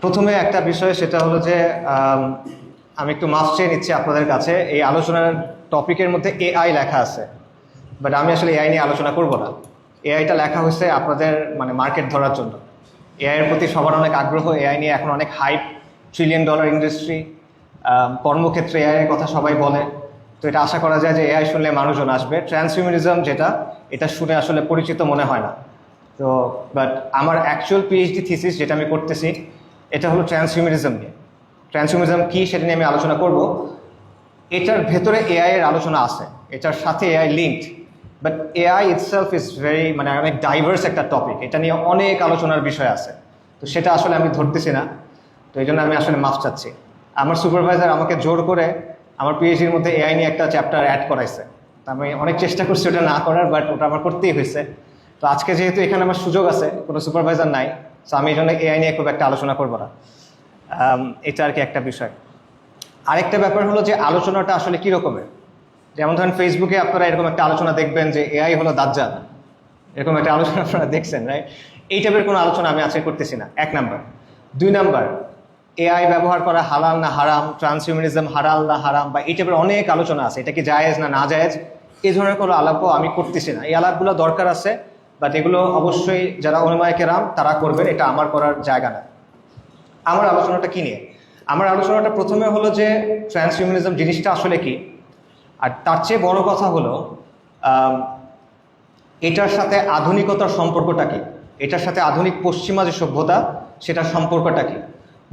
প্রথমে একটা বিষয় সেটা হলো যে আমি একটু মাফ চেয়ে নিচ্ছি আপনাদের কাছে। এই আলোচনার টপিকের মধ্যে এআই লেখা আছে, বাট আমি আসলে এআই নিয়ে আলোচনা করব না। এআইটা লেখা হয়েছে আপনাদের মানে মার্কেট ধরার জন্য। এআই এর প্রতি সবার অনেক আগ্রহ, এআই নিয়ে এখন অনেক হাইপ, $1 ট্রিলিয়ন ইন্ডাস্ট্রি, কর্মক্ষেত্রে এআই এর কথা সবাই বলে। তো এটা আশা করা যায় যে এআই শুনলে মানুষজন আসবে। ট্রান্সহিউম্যানিজম যেটা, এটা শুনে আসলে পরিচিত মনে হয় না। তো বাট আমার অ্যাকচুয়াল পিএইচডি থিসিস যেটা আমি করতেছি এটা হলো ট্রান্সহিউম্যানিজম নিয়ে। ট্রান্সহিউম্যানিজম কী সেটা নিয়ে আমি আলোচনা করব। এটার ভেতরে এআই এর আলোচনা আছে, এটার সাথে AI linked, but AI itself is very মানে অনেক ডাইভার্স একটা টপিক, এটা নিয়ে অনেক আলোচনার বিষয় আছে। তো সেটা আসলে আমি ধরতেছি না, তো এই জন্য আমি আসলে মাফ চাচ্ছি। আমার সুপারভাইজার আমাকে জোর করে আমার পিএইচডির মধ্যে এআই নিয়ে একটা চ্যাপ্টার অ্যাড করাইছে। আমি অনেক চেষ্টা করছি ওটা না করার, বাট ওটা আমার করতেই হয়েছে। তো আজকে যেহেতু এখানে আমার সুযোগ আছে, কোনো সুপারভাইজার নাই, তো আমি এই জন্য এআই নিয়ে খুব একটা আলোচনা করবো না। এটা আর কি একটা বিষয়। আরেকটা ব্যাপার হলো যে আলোচনাটা আসলে কী রকমের। যেমন ধরেন ফেসবুকে আপনারা এরকম একটা আলোচনা দেখবেন যে এআই হলো দাজ্জাল, এরকম একটা আলোচনা আপনারা দেখছেন, রাইট? এই টাইপের কোনো আলোচনা আমি আজকে করতেছি না, 1 নাম্বার। 2 নাম্বার, এআই ব্যবহার করা হালাল না হারাম, ট্রান্সহিউম্যানিজম হালাল না হারাম, বা এই টাইপের অনেক আলোচনা আছে, এটা কি জায়েজ না না জায়েজ, এই ধরনের কোনো আলাপও আমি করতেছি না। এই আলাপগুলো দরকার আছে, বাট এগুলো অবশ্যই যারা উলামায়ে কেরাম তারা করবেন, এটা আমার করার জায়গা না। আমার আলোচনাটা কী নিয়ে? আমার আলোচনাটা প্রথমে হলো যে ট্রান্সহিউম্যানিজম জিনিসটা আসলে কি, আর তার চেয়ে বড় কথা হলো এটার সাথে আধুনিকতার সম্পর্কটা কি, এটার সাথে আধুনিক পশ্চিমা যে সভ্যতা সেটার সম্পর্কটা কি।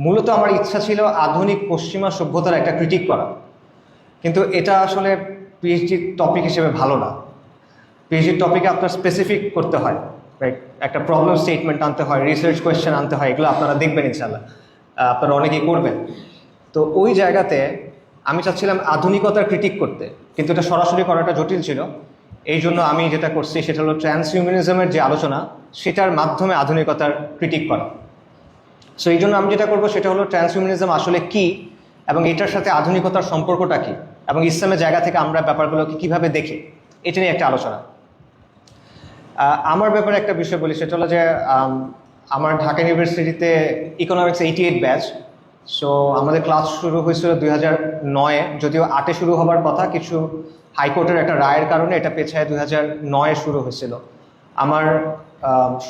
মূলত আমার ইচ্ছা ছিল আধুনিক পশ্চিমা সভ্যতার একটা ক্রিটিক করা, কিন্তু এটা আসলে পিএইচডির টপিক হিসেবে ভালো না। পিএইচডির টপিকে আপনার স্পেসিফিক করতে হয়, রাইট? একটা প্রবলেম স্টেটমেন্ট আনতে হয়, রিসার্চ কোয়েশ্চেন আনতে হয়, এগুলো আপনারা দেখবেন ইনশাল্লাহ, আপনারা অনেকেই করবেন। তো ওই জায়গাতে আমি চাচ্ছিলাম আধুনিকতার ক্রিটিক করতে, কিন্তু এটা সরাসরি করাটা জটিল ছিল। এই জন্য আমি যেটা করছি সেটা হলো ট্রান্সহিউম্যানিজমের যে আলোচনা সেটার মাধ্যমে আধুনিকতার ক্রিটিক করা। সো এই জন্য আমি যেটা করবো সেটা হলো ট্রান্সহিউম্যানিজম আসলে কি, এবং এটার সাথে আধুনিকতার সম্পর্কটা কী, এবং ইসলামের জায়গা থেকে আমরা ব্যাপারগুলোকে কীভাবে দেখি, এটা নিয়ে একটা আলোচনা। আমার ব্যাপারে একটা বিষয় বলি, সেটা হলো যে আমার ঢাকা ইউনিভার্সিটিতে ইকোনমিক্স 88 ব্যাচ। সো আমাদের ক্লাস শুরু হয়েছিল 2009-এ, যদিও 8-এ শুরু হবার কথা, কিছু হাইকোর্টের একটা রায়ের কারণে এটা পেছায় 2009-এ শুরু হয়েছিল। আমার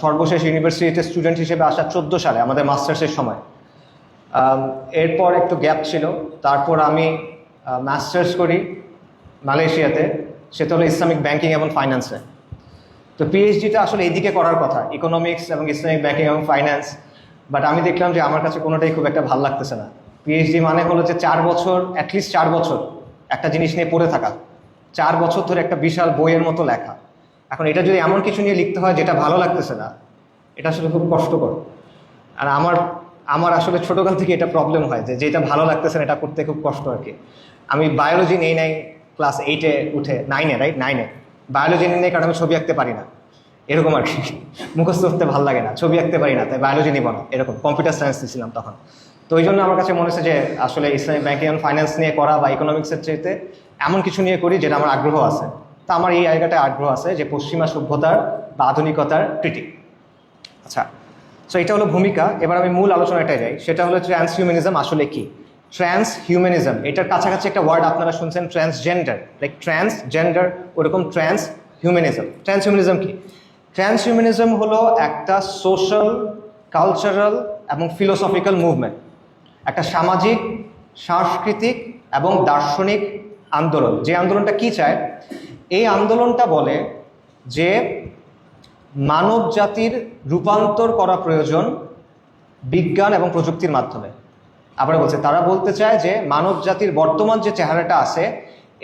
সর্বশেষ ইউনিভার্সিটিতে স্টুডেন্ট হিসেবে আসা 14 সালে, আমাদের মাস্টার্সের সময়। এরপর একটু গ্যাপ ছিল, তারপর আমি মাস্টার্স করি মালয়েশিয়াতে, সেটা হলো ইসলামিক ব্যাংকিং এবং ফাইন্যান্সে। তো পিএইচডিটা আসলে এইদিকে করার কথা, ইকোনমিক্স এবং ইসলামিক ব্যাংকিং এবং ফাইন্যান্স, বাট আমি দেখলাম যে আমার কাছে কোনোটাই খুব একটা ভালো লাগতেছে না। পিএইচডি মানে হলো যে 4 বছর, অ্যাটলিস্ট 4 বছর একটা জিনিস নিয়ে পড়ে থাকা, 4 বছর ধরে একটা বিশাল বইয়ের মতো লেখা। এখন এটা যদি এমন কিছু নিয়ে লিখতে হয় যেটা ভালো লাগতেছে না, এটা আসলে খুব কষ্টকর। আর আমার আসলে ছোটোকাল থেকে এটা প্রবলেম হয় যে যেটা ভালো লাগতেছে না এটা করতে খুব কষ্ট আর কি। আমি বায়োলজি নেই ক্লাস 8-এ উঠে, 9-এ, রাইট, 9-এ বায়োলজি নেই কারণ আমি ছবি আঁকতে পারি না, এরকম আর কি। মুখস্থ করতে ভালো লাগে না, ছবি আঁকতে পারি না, তাই বায়োলজি নিব না, এরকম। কম্পিউটার সায়েন্স নিয়েছিলাম তখন। তো ওই জন্য আমার কাছে মনে হচ্ছে যে আসলে ইসলামিক ব্যাংকিং অ্যান্ড ফাইন্যান্স নিয়ে করা বা ইকোনমিক্সের চাইতে এমন কিছু নিয়ে করি যেটা আমার আগ্রহ আছে। তা আমার এই জায়গাটায় আগ্রহ আছে যে পশ্চিমা সভ্যতার বা আধুনিকতার ক্রিটিক। আচ্ছা, সো এটা হলো ভূমিকা। এবার আমি মূল আলোচনাটায় যাই, সেটা হলো ট্রান্সহিউম্যানিজম আসলে কি। ট্রান্সহিউম্যানিজম, এটার কাছাকাছি একটা ওয়ার্ড আপনারা শুনছেন, ট্রান্সজেন্ডার, লাইক ট্রান্সজেন্ডার, ওরকম ট্রান্সহিউম্যানিজম। ট্রান্সহিউম্যানিজম কি? ট্রান্সহিউম্যানিজম হলো একটা সোশ্যাল, কালচারাল এবং ফিলোসফিক্যাল মুভমেন্ট, একটা সামাজিক, সাংস্কৃতিক এবং দার্শনিক আন্দোলন। যে আন্দোলনটা কি চায়? এই আন্দোলনটা বলে যে মানব জাতির রূপান্তর করা প্রয়োজন বিজ্ঞান এবং প্রযুক্তির মাধ্যমে। আবার বলছে, তারা বলতে চায় যে মানব জাতির বর্তমান যে চেহারাটা আছে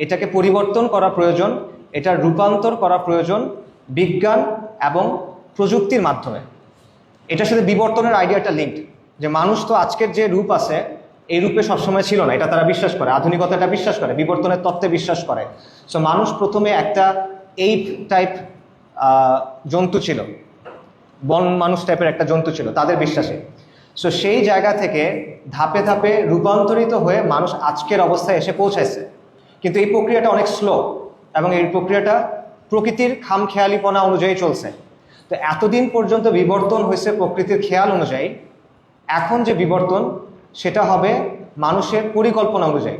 এটাকে পরিবর্তন করা প্রয়োজন, এটার রূপান্তর করা প্রয়োজন বিজ্ঞান এবং প্রযুক্তির মাধ্যমে। এটার সাথে বিবর্তনের আইডিয়াটা লিঙ্কড, যে মানুষ তো আজকের যে রূপ আছে এই রূপে সবসময় ছিল না, এটা তারা বিশ্বাস করে, আধুনিকতাটা বিশ্বাস করে, বিবর্তনের তত্ত্বে বিশ্বাস করে। সো মানুষ প্রথমে একটা এইপ টাইপ জন্তু ছিল, বন মানুষ টাইপের একটা জন্তু ছিল তাদের বিশ্বাসে। সো সেই জায়গা থেকে ধাপে ধাপে রূপান্তরিত হয়ে মানুষ আজকের অবস্থায় এসে পৌঁছাইছে। কিন্তু এই প্রক্রিয়াটা অনেক স্লো, এবং এই প্রক্রিয়াটা প্রকৃতির খামখেয়ালিপনা অনুযায়ী চলছে। তো এতদিন পর্যন্ত বিবর্তন হয়েছে প্রকৃতির খেয়াল অনুযায়ী, এখন যে বিবর্তন সেটা হবে মানুষের পরিকল্পনা অনুযায়ী।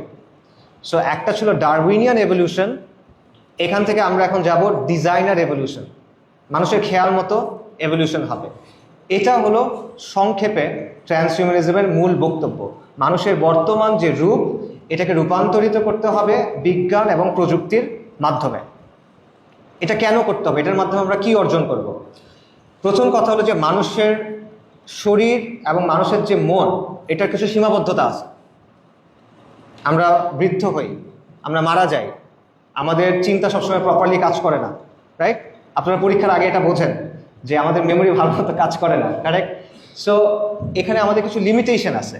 সো একটা ছিল ডারউইনিয়ান এভলিউশন, এখান থেকে আমরা এখন যাব ডিজাইনার এভলিউশন, মানুষের খেয়াল মতো এভলিউশন হবে। এটা হলো সংক্ষেপে ট্রান্সহিউম্যানিজমের মূল বক্তব্য। মানুষের বর্তমান যে রূপ, এটাকে রূপান্তরিত করতে হবে বিজ্ঞান এবং প্রযুক্তির মাধ্যমে। এটা কেন করতে হবে, এটার মাধ্যমে আমরা কি অর্জন করব? প্রথম কথা হলো যে মানুষের শরীর এবং মানুষের যে মন, এটার কিছু সীমাবদ্ধতা আছে। আমরা বৃদ্ধ হই, আমরা মারা যাই, আমাদের চিন্তা সবসময় প্রপারলি কাজ করে না, রাইট? আপনারা পরীক্ষার আগে এটা বোঝেন যে আমাদের মেমোরি ভালো মতো কাজ করে না, কারেক্ট? সো এখানে আমাদের কিছু লিমিটেশন আছে।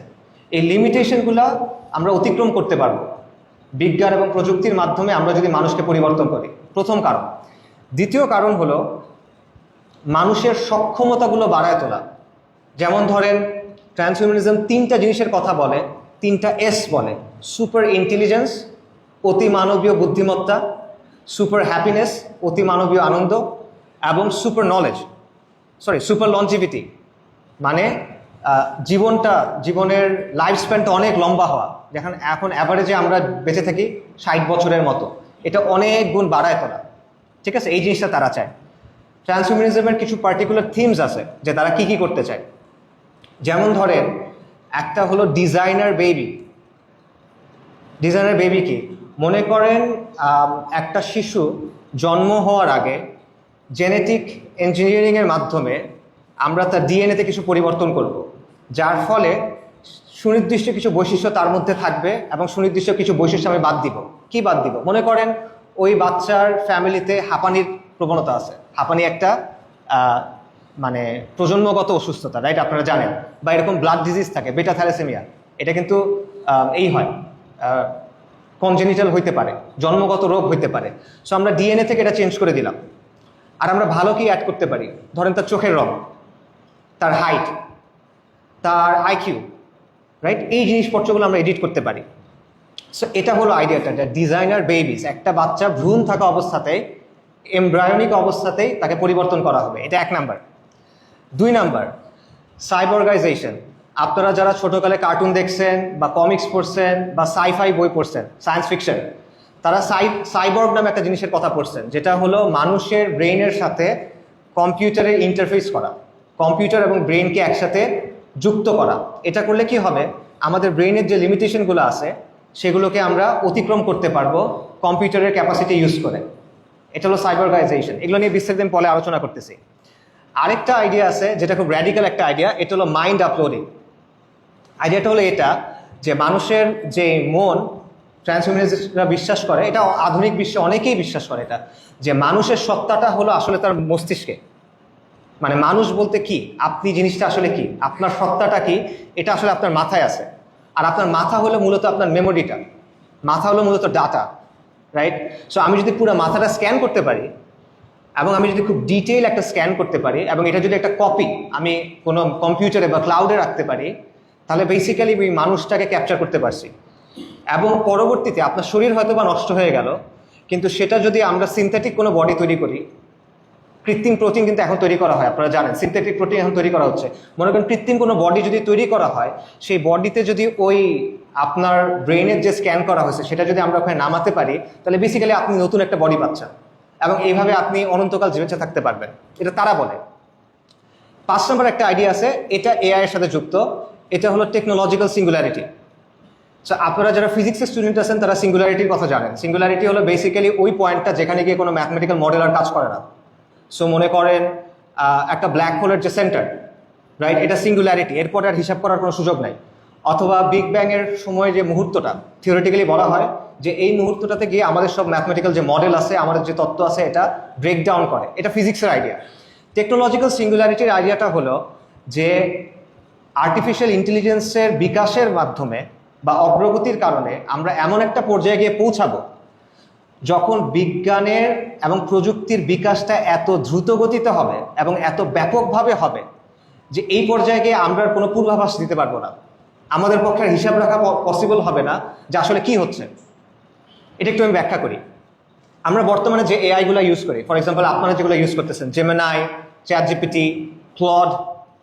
এই লিমিটেশনগুলো আমরা অতিক্রম করতে পারবো বিজ্ঞান এবং প্রযুক্তির মাধ্যমে, আমরা যদি মানুষকে পরিবর্তন করি। প্রথম কারণ। দ্বিতীয় কারণ হলো মানুষের সক্ষমতাগুলো বাড়ায় তোলা। যেমন ধরেন ট্রান্সহিউম্যানিজম 3টা জিনিসের কথা বলে, 3টা এস বলে: সুপার ইন্টেলিজেন্স, অতি মানবীয় বুদ্ধিমত্তা; সুপার হ্যাপিনেস, অতি মানবীয় আনন্দ; এবং সুপার নলেজ, সুপার লঞ্জিভিটি, মানে জীবনের লাইফ স্প্যানটা অনেক লম্বা হওয়া। যেখানে এখন অ্যাভারেজে আমরা বেঁচে থাকি 60 বছরের মতো, এটা অনেক গুণ বাড়ায় তোলা। ঠিক আছে, এই জিনিসটা তারা চায়। ট্রান্সহিউম্যানিজমের কিছু পার্টিকুলার থিমস আছে যে তারা কি করতে চায়। যেমন ধরেন একটা হলো ডিজাইনার বেবি। ডিজাইনার বেবি কি? মনে করেন একটা শিশু জন্ম হওয়ার আগে জেনেটিক ইঞ্জিনিয়ারিংয়ের মাধ্যমে আমরা তার ডিএনএতে কিছু পরিবর্তন করব, যার ফলে সুনির্দিষ্ট কিছু বৈশিষ্ট্য তার মধ্যে থাকবে এবং সুনির্দিষ্ট কিছু বৈশিষ্ট্য আমি বাদ দিব। কি বাদ দিব? মনে করেন ওই বাচ্চার ফ্যামিলিতে হাঁপানির প্রবণতা আছে। হাঁপানি একটা মানে প্রজন্মগত অসুস্থতা, রাইট? আপনারা জানেন। বা এরকম ব্লাড ডিজিজ থাকে, বেটা থ্যালাসেমিয়া, এটা কিন্তু এই হয়, কনজেনিটাল হইতে পারে, জন্মগত রোগ হইতে পারে। সো আমরা ডিএনএ থেকে এটা চেঞ্জ করে দিলাম। আর আমরা ভালো কি অ্যাড করতে পারি? ধরেন তার চোখের রং, তার হাইট, তার আইকিউ, রাইট? এই জিনিসপত্রগুলো আমরা এডিট করতে পারি। সো এটা হলো আইডিয়াটা, ডিজাইনার বেবিস। একটা বাচ্চা ভ্রূণ থাকা অবস্থাতেই, এমব্রায়োনিক অবস্থাতেই তাকে পরিবর্তন করা হবে। এটা 1 নাম্বার। 2 নাম্বার, সাইবর্গাইজেশন। আপনারা যারা ছোটকালে কার্টুন দেখছেন বা কমিক্স পড়ছেন বা সাইফাই বই পড়ছেন, সায়েন্স ফিকশন, তারা সাইবর্গ নামে একটা জিনিসের কথা পড়ছেন, যেটা হলো মানুষের ব্রেইনের সাথে কম্পিউটারের ইন্টারফেস করা, কম্পিউটার এবং ব্রেইনকে একসাথে যুক্ত করা। এটা করলে কি হবে? আমাদের ব্রেইনের যে লিমিটেশনগুলো আছে সেগুলোকে আমরা অতিক্রম করতে পারবো কম্পিউটারের ক্যাপাসিটি ইউজ করে। এটা হলো সাইবর্গাইজেশন। এগুলো নিয়ে বিস্তারিত পরে আলোচনা করতেছি। আরেকটা আইডিয়া আছে যেটা খুব র্যাডিক্যাল একটা আইডিয়া, এটা হলো মাইন্ড আপলোডিং। আইডিয়াটা হলো এটা যে মানুষের যে মন, ট্রান্সহিউম্যানিস্টরা বিশ্বাস করে, এটা আধুনিক বিশ্বে অনেকেই বিশ্বাস করে, এটা যে মানুষের সত্তাটা হলো আসলে তার মস্তিষ্কে। মানে মানুষ বলতে কি, আপনি জিনিসটা আসলে কি, আপনার সত্তাটা কি, এটা আসলে আপনার মাথায় আছে। আর আপনার মাথা হলো মূলত আপনার মেমোরিটা, মাথা হলো মূলত ডাটা, রাইট? সো আমি যদি পুরো মাথাটা স্ক্যান করতে পারি এবং আমি যদি খুব ডিটেইল একটা স্ক্যান করতে পারি এবং এটা যদি একটা কপি আমি কোনো কম্পিউটারে বা ক্লাউডে রাখতে পারি, তাহলে বেসিক্যালি ওই মানুষটাকে ক্যাপচার করতে পারছি। এবং পরবর্তীতে আপনার শরীর হয়তো বা নষ্ট হয়ে গেল, কিন্তু সেটা যদি আমরা সিনথেটিক কোনো বডি তৈরি করি, কৃত্রিম প্রোটিন কিন্তু এখন তৈরি করা হয়, আপনারা জানেন সিনথেটিক প্রোটিন এখন তৈরি করা হচ্ছে। মনে করেন কৃত্রিম কোনো বডি যদি তৈরি করা হয়, সেই বডিতে যদি ওই আপনার ব্রেইনের যে স্ক্যান করা হয়েছে সেটা যদি আমরা ওখানে নামাতে পারি, তাহলে বেসিক্যালি আপনি নতুন একটা বডি পাচ্ছেন এবং এইভাবে আপনি অনন্তকাল বেঁচে থাকতে পারবেন। এটা তারা বলে। 5 নম্বর একটা আইডিয়া আছে, এটা এআই এর সাথে যুক্ত। এটা হলো টেকনোলজিক্যাল সিঙ্গুলারিটি। সো আপনারা যারা ফিজিক্সের স্টুডেন্ট আছেন তারা সিঙ্গুলারিটির কথা জানেন। সিঙ্গুলারিটি হলো বেসিক্যালি ওই পয়েন্টটা যেখানে গিয়ে কোনো ম্যাথমেটিক্যাল মডেল আর কাজ করে না। সো মনে করেন একটা ব্ল্যাক হোলের যে সেন্টার, রাইট, এটা সিঙ্গুলারিটি, এরপরে আর হিসাব করার কোনো সুযোগ নাই। অথবা বিগ ব্যাং এর সময় যে মুহূর্তটা থিওরিটিক্যালি বলা হয় যে এই মুহূর্তটাতে গিয়ে আমাদের সব ম্যাথমেটিক্যাল যে মডেল আছে, আমাদের যে তত্ত্ব আছে, এটা ব্রেকডাউন করে। এটা ফিজিক্সের আইডিয়া। টেকনোলজিক্যাল সিঙ্গুলারিটির আইডিয়াটা হলো যে আর্টিফিশিয়াল ইন্টেলিজেন্সের বিকাশের মাধ্যমে বা অগ্রগতির কারণে আমরা এমন একটা পর্যায়ে গিয়ে পৌঁছাবো যখন বিজ্ঞানের এবং প্রযুক্তির বিকাশটা এত দ্রুত গতিতে হবে এবং এত ব্যাপকভাবে হবে যে এই পর্যায়ে গিয়ে আমরা কোনো পূর্বাভাস দিতে পারবো না। আমাদের পক্ষে হিসাব রাখা পসিবল হবে না যে আসলে কি হচ্ছে। এটা একটু আমি ব্যাখ্যা করি। আমরা বর্তমানে যে এআইগুলো ইউজ করি, ফর এক্সাম্পল আপনারা যেগুলো ইউজ করতেছেন, Gemini, ChatGPT, Claude,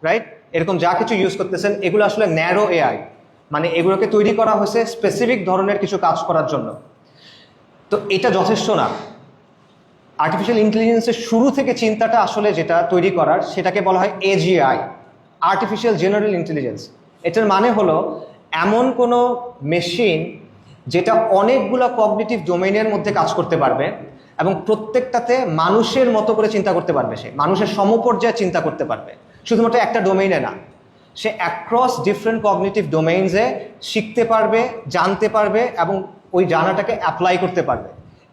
right, এরকম যা কিছু ইউজ করতেছেন এগুলো আসলে ন্যারো এআই, মানে এগুলোকে তৈরি করা হয়েছে স্পেসিফিক ধরনের কিছু কাজ করার জন্য। তো এটা যথেষ্ট না। আর্টিফিশিয়াল ইন্টেলিজেন্সের শুরু থেকে চিন্তাটা আসলে যেটা তৈরি করার, সেটাকে বলা হয় এজিআই, আর্টিফিশিয়াল জেনারেল ইন্টেলিজেন্স। এটার মানে হলো এমন কোনো মেশিন যেটা অনেকগুলো কগনিটিভ ডোমেইনের মধ্যে কাজ করতে পারবে এবং প্রত্যেকটাতে মানুষের মতো করে চিন্তা করতে পারবে, সে মানুষের সমপর্যায়ে চিন্তা করতে পারবে, শুধুমাত্র একটা ডোমেইনে না, সে অ্যাক্রস ডিফারেন্ট কগনিটিভ ডোমেইনসে শিখতে পারবে, জানতে পারবে এবং ওই জানাটাকে অ্যাপ্লাই করতে পারবে।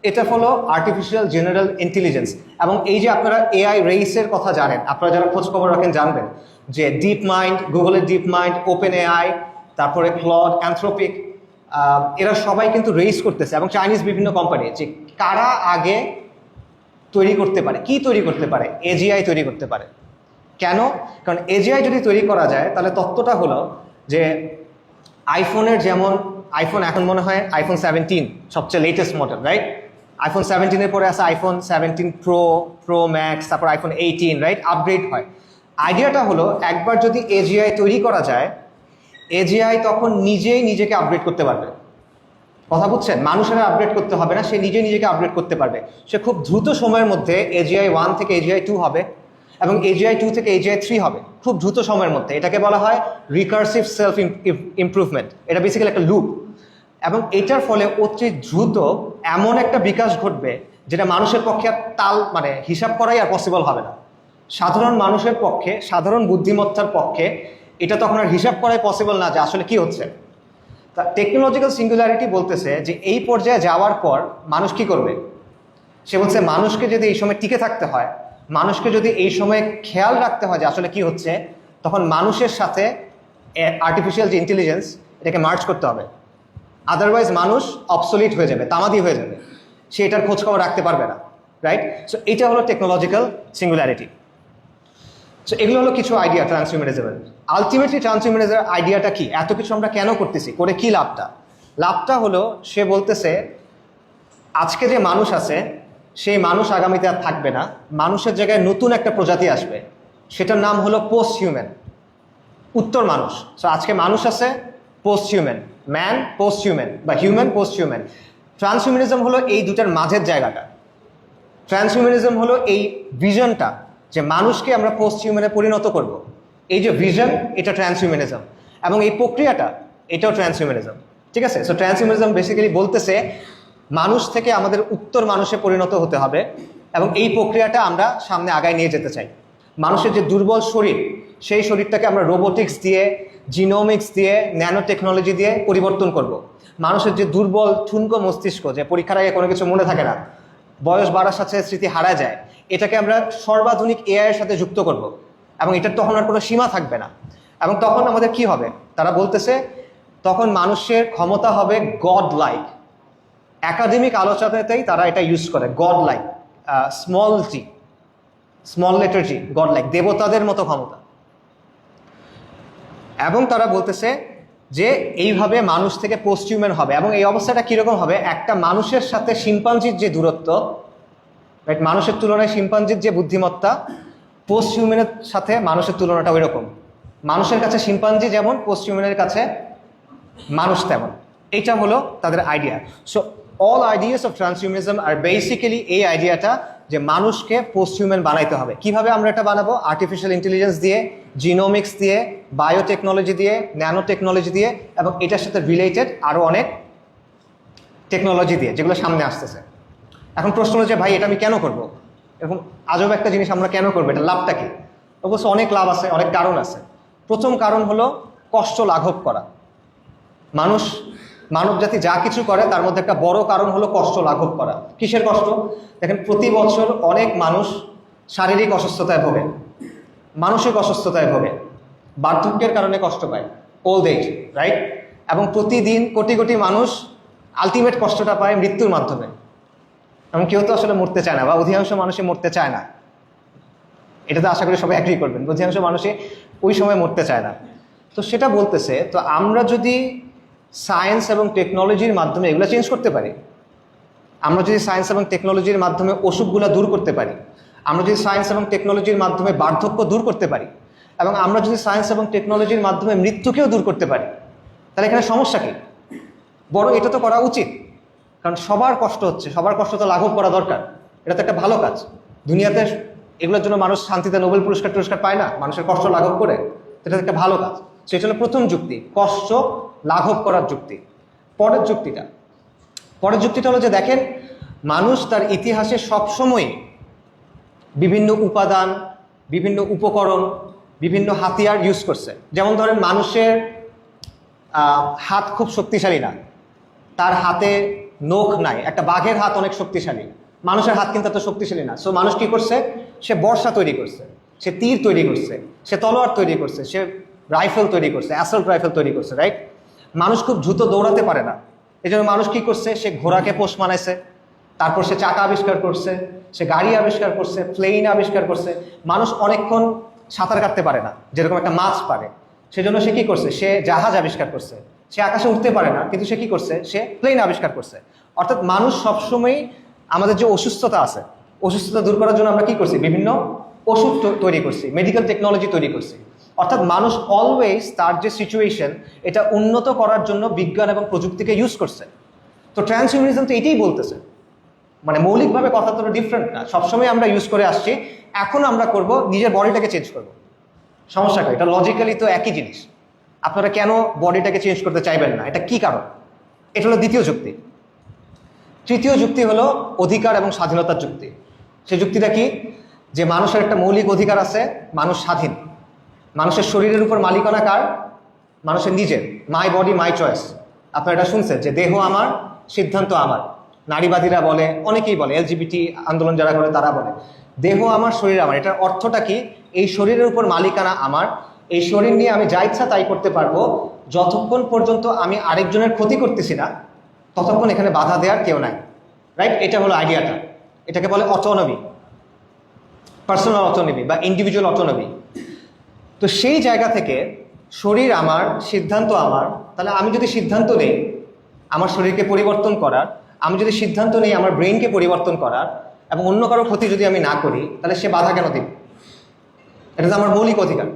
এটা হলো আর্টিফিশিয়াল জেনারেল ইন্টেলিজেন্স। এবং এই যে আপনারা এআই রেইসের কথা জানেন, আপনারা যারা খোঁজ খবর রাখেন জানবেন যে ডিপ মাইন্ড, গুগলের ডিপ মাইন্ড, ওপেন এআই, তারপরে ক্লড, অ্যানথ্রোপিক, এরা সবাই কিন্তু রেইস করতেছে, এবং চাইনিজ বিভিন্ন কোম্পানি, যে কারা আগে তৈরি করতে পারে, কি তৈরি করতে পারে, এজিআই তৈরি করতে পারে। কেন? কারণ এজিআই যদি তৈরি করা যায় তাহলে তত্ত্বটা হলো যে আইফোনের যেমন, আইফোন এখন মনে হয় আইফোন 17 সবচেয়ে লেটেস্ট মডেল, রাইট? আইফোন 17-এর পরে আছে আইফোন 17 প্রো, প্রো ম্যাক্স, তারপর আইফোন 18, রাইট? আপগ্রেড হয়। আইডিয়াটা হলো একবার যদি এজিআই তৈরি করা যায়, এজিআই তখন নিজেই নিজেকে আপগ্রেড করতে পারবে। কথা বুঝছেন? মানুষেরা আপগ্রেড করতে হবে না, সে নিজে নিজেকে আপগ্রেড করতে পারবে। সে খুব দ্রুত সময়ের মধ্যে এজিআই 1 থেকে এজিআই 2 হবে এবং এজিআই 2 থেকে এজিআই 3 হবে, খুব দ্রুত সময়ের মধ্যে। এটাকে বলা হয় রিকার্সিভ সেলফ ইমপ্রুভমেন্ট। এটা বেসিক্যালি একটা লুপ, এবং এটার ফলে অতি দ্রুত এমন একটা বিকাশ ঘটবে যেটা মানুষের পক্ষে আর মানে হিসাব করাই আর পসিবল হবে না। সাধারণ মানুষের পক্ষে, সাধারণ বুদ্ধিমত্তার পক্ষে এটা তখন আর হিসাব করাই পসিবল না যে আসলে কি হচ্ছে। তা টেকনোলজিক্যাল সিঙ্গুলারিটি বলতেছে যে এই পর্যায়ে যাওয়ার পর মানুষ কি করবে? সে বলছে মানুষকে যদি এই সময় টিকে থাকতে হয়, মানুষকে যদি এই সময় খেয়াল রাখতে হয় যে আসলে কি হচ্ছে, তখন মানুষের সাথে আর্টিফিশিয়াল যে ইন্টেলিজেন্স, এটাকে মার্জ করতে হবে। আদারওয়াইজ মানুষ অবসলিট হয়ে যাবে, তামাদি হয়ে যাবে, সে এটার খোঁজখবর রাখতে পারবে না, রাইট? সো এটা হলো টেকনোলজিক্যাল সিঙ্গুলারিটি। সো এগুলো হলো কিছু আইডিয়া ট্রান্সহিউম্যানিজমের। আলটিমেটলি ট্রান্সহিউম্যানিজমের আইডিয়াটা কি? এত কিছু আমরা কেন করতেছি, করে কি লাভটা? লাভটা হলো সে বলতেছে আজকে যে মানুষ আছে সেই মানুষ আগামীতে আর থাকবে না, মানুষের জায়গায় নতুন একটা প্রজাতি আসবে, সেটার নাম হলো পোস্ট হিউম্যান, উত্তর মানুষ। সো আজকে মানুষ আছে, post human, man post human বা হিউম্যান পোস্ট হিউম্যান। ট্রান্সহিউম্যানিজম হলো এই দুটার মাঝের জায়গাটা। ট্রান্সহিউম্যানিজম হলো এই ভিশনটা যে মানুষকে আমরা পোস্ট হিউম্যানে পরিণত করব, এই যে ভিশন, এটা ট্রান্সহিউম্যানিজম, এবং এই প্রক্রিয়াটা, এটাও ট্রান্সহিউম্যানিজম। ঠিক আছে? সো ট্রান্সহিউম্যানিজম বেসিক্যালি বলতেছে মানুষ থেকে আমাদের উত্তর মানুষে পরিণত হতে হবে, এবং এই প্রক্রিয়াটা আমরা সামনে আগায় নিয়ে যেতে চাই। মানুষের যে দুর্বল শরীর, সেই শরীরটাকে আমরা রোবোটিক্স দিয়ে, জিনোমিক্স দিয়ে, ন্যানো টেকনোলজি দিয়ে পরিবর্তন করব। মানুষের যে দুর্বল ঠুনকো মস্তিষ্ক, যে পরীক্ষার আগে কোনো কিছু মনে থাকে না, বয়স বাড়ার সাথে স্মৃতি হারা যায়, এটাকে আমরা সর্বাধুনিক এআই এর সাথে যুক্ত করব, এবং এটার তখন আর কোনো সীমা থাকবে না। এবং তখন আমাদের কি হবে? তারা বলতেছে তখন মানুষের ক্ষমতা হবে গড লাইক। একাডেমিক আলোচনাতেই তারা এটা ইউজ করে, god like, small G, small letter G, god like, দেবতাদের মতো ক্ষমতা। এবং তারা বলতেছে যে এইভাবে মানুষ থেকে পোস্ট হিউম্যান হবে, এবং এই অবস্থাটা কীরকম হবে? একটা মানুষের সাথে শিম্পাঞ্জির যে দূরত্ব, রাইট, মানুষের তুলনায় শিম্পাঞ্জির যে বুদ্ধিমত্তা, পোস্ট হিউম্যানের সাথে মানুষের তুলনাটা ওই রকম। মানুষের কাছে শিম্পাঞ্জি যেমন, পোস্ট হিউম্যানের কাছে মানুষ তেমন। এটা হলো তাদের idea. So all ideas of transhumanism আর বেসিক্যালি এই আইডিয়াটা যে মানুষকে পোস্ট হিউম্যান বানাইতে হবে। কিভাবে আমরা এটা বানাবো? আর্টিফিশিয়াল ইন্টেলিজেন্স দিয়ে, জিনোমিক্স দিয়ে, বায়োটেকনোলজি দিয়ে, ন্যানো টেকনোলজি দিয়ে, এবং এটার সাথে রিলেটেড আরও অনেক টেকনোলজি দিয়ে, যেগুলো সামনে আসতেছে। এখন প্রশ্ন হলো যে ভাই এটা আমি কেন করব? এরকম আজব একটা জিনিস আমরা কেন করবো? এটা লাভটা কি? অবশ্য অনেক লাভ আছে, অনেক কারণ আছে। প্রথম কারণ হলো কষ্ট লাঘব করা। মানব জাতি যা কিছু করে তার মধ্যে একটা বড় কারণ হলো কষ্ট লাঘব করা। কিসের কষ্ট? দেখেন, প্রতি বছর অনেক মানুষ শারীরিক অসুস্থতায় ভোগে, মানসিক অসুস্থতায় ভোগে, বার্ধক্যের কারণে কষ্ট পায়, ওল্ড এজ, রাইট? এবং প্রতিদিন কোটি কোটি মানুষ আলটিমেট কষ্টটা পায় মৃত্যুর মাধ্যমে। এবং কেউ তো আসলে মরতে চায় না, বা অধিকাংশ মানুষই মরতে চায় না। এটা তো আশা করি সবাই অ্যাগ্রি করবেন, অধিকাংশ মানুষই ওই সময় মরতে চায় না। তো সেটা বলতেছে, তো আমরা যদি সায়েন্স এবং টেকনোলজির মাধ্যমে এগুলো চেঞ্জ করতে পারি, আমরা যদি সায়েন্স এবং টেকনোলজির মাধ্যমে অসুখগুলো দূর করতে পারি, আমরা যদি সায়েন্স এবং টেকনোলজির মাধ্যমে বার্ধক্য দূর করতে পারি, এবং আমরা যদি সায়েন্স এবং টেকনোলজির মাধ্যমে মৃত্যুকেও দূর করতে পারি, তাহলে এখানে সমস্যা কি? বড় এটা তো করা উচিত, কারণ সবার কষ্ট হচ্ছে, সবার কষ্ট তো লাঘব করা দরকার। এটা তো একটা ভালো কাজ। দুনিয়াতে এগুলোর জন্য মানুষ শান্তিতে নোবেল পুরস্কার পায় না, মানুষের কষ্ট লাঘব করে। এটা একটা ভালো কাজ। সেটা হলো প্রথম যুক্তি, কষ্ট লাঘব করার যুক্তি। পরের যুক্তিটা হলো যে দেখেন, মানুষ তার ইতিহাসে সবসময় বিভিন্ন উপাদান, বিভিন্ন উপকরণ, বিভিন্ন হাতিয়ার ইউজ করছে। যেমন ধরেন, মানুষের হাত খুব শক্তিশালী না, তার হাতে নখ নাই। একটা বাঘের হাত অনেক শক্তিশালী, মানুষের হাত কিন্তু এত শক্তিশালী না। সো মানুষ কি করছে? সে বর্ষা তৈরি করছে, সে তীর তৈরি করছে, সে তলোয়ার তৈরি করছে, সে রাইফেল তৈরি করছে, অ্যাসল্ট রাইফেল তৈরি করছে, রাইট? মানুষ খুব দ্রুত দৌড়াতে পারে না, এই জন্য মানুষ কি করছে? সে ঘোড়াকে পোষ মানাইছে, তারপর সে চাকা আবিষ্কার করছে, সে গাড়ি আবিষ্কার করছে, প্লেন আবিষ্কার করছে। মানুষ অনেকক্ষণ সাঁতার কাটতে পারে না, যেরকম একটা মাছ পারে, সেজন্য সে কি করছে? সে জাহাজ আবিষ্কার করছে। সে আকাশে উঠতে পারে না, কিন্তু সে কি করছে? সে প্লেন আবিষ্কার করছে। অর্থাৎ মানুষ সবসময় আমাদের যে অসুস্থতা আছে, অসুস্থতা দূর করার জন্য আমরা কি করছি? বিভিন্ন ওষুধ তৈরি করছি, মেডিকেল টেকনোলজি তৈরি করছি। অর্থাৎ মানুষ অলওয়েজ তার যে সিচুয়েশন, এটা উন্নত করার জন্য বিজ্ঞান এবং প্রযুক্তিকে ইউজ করছে। তো ট্রান্সহিউম্যানিজম তো এটাই বলতেছে, মানে মৌলিকভাবে কথা তো ডিফারেন্ট না, সবসময় আমরা ইউজ করে আসছি। এখন আমরা করব নিজের বডিটাকে চেঞ্জ করব। সমস্যা কি? এটা লজিক্যালি তো একই জিনিস। আপনারা কেন বডিটাকে চেঞ্জ করতে চাইবেন না? এটা কি কারণ? এটা হলো দ্বিতীয় যুক্তি। তৃতীয় যুক্তি হলো অধিকার এবং স্বাধীনতার যুক্তি। সেই যুক্তিটা কি? যে মানুষের একটা মৌলিক অধিকার আছে, মানুষ স্বাধীন। মানুষের শরীরের উপর মালিকানা কার? মানুষের নিজের। My body my choice. আপনারা এটা শুনছেন যে দেহ আমার, সিদ্ধান্ত আমার। নারীবাদীরা বলে, অনেকেই বলে, এলজিবিটি আন্দোলন যারা করে তারা বলে দেহ আমার, শরীর আমার। এটার অর্থটা কি? এই শরীরের উপর মালিকানা আমার, এই শরীর নিয়ে আমি যা ইচ্ছা তাই করতে পারবো, যতক্ষণ পর্যন্ত আমি আরেকজনের ক্ষতি করতেছি না ততক্ষণ এখানে বাধা দেওয়ার কেউ নাই, রাইট? এটা হলো আইডিয়াটা। এটাকে বলে অটোনমি, পার্সোনাল অটোনমি বা ইন্ডিভিজুয়াল অটোনমি। তো সেই জায়গা থেকে শরীর আমার, সিদ্ধান্ত আমার। তাহলে আমি যদি সিদ্ধান্ত নেই আমার শরীরকে পরিবর্তন করার, আমি যদি সিদ্ধান্ত নেই আমার ব্রেনকে পরিবর্তন করার, এবং অন্য কারো ক্ষতি যদি আমি না করি, তাহলে সে বাধা কেন দিবে? এটা তো আমার মৌলিক অধিকার,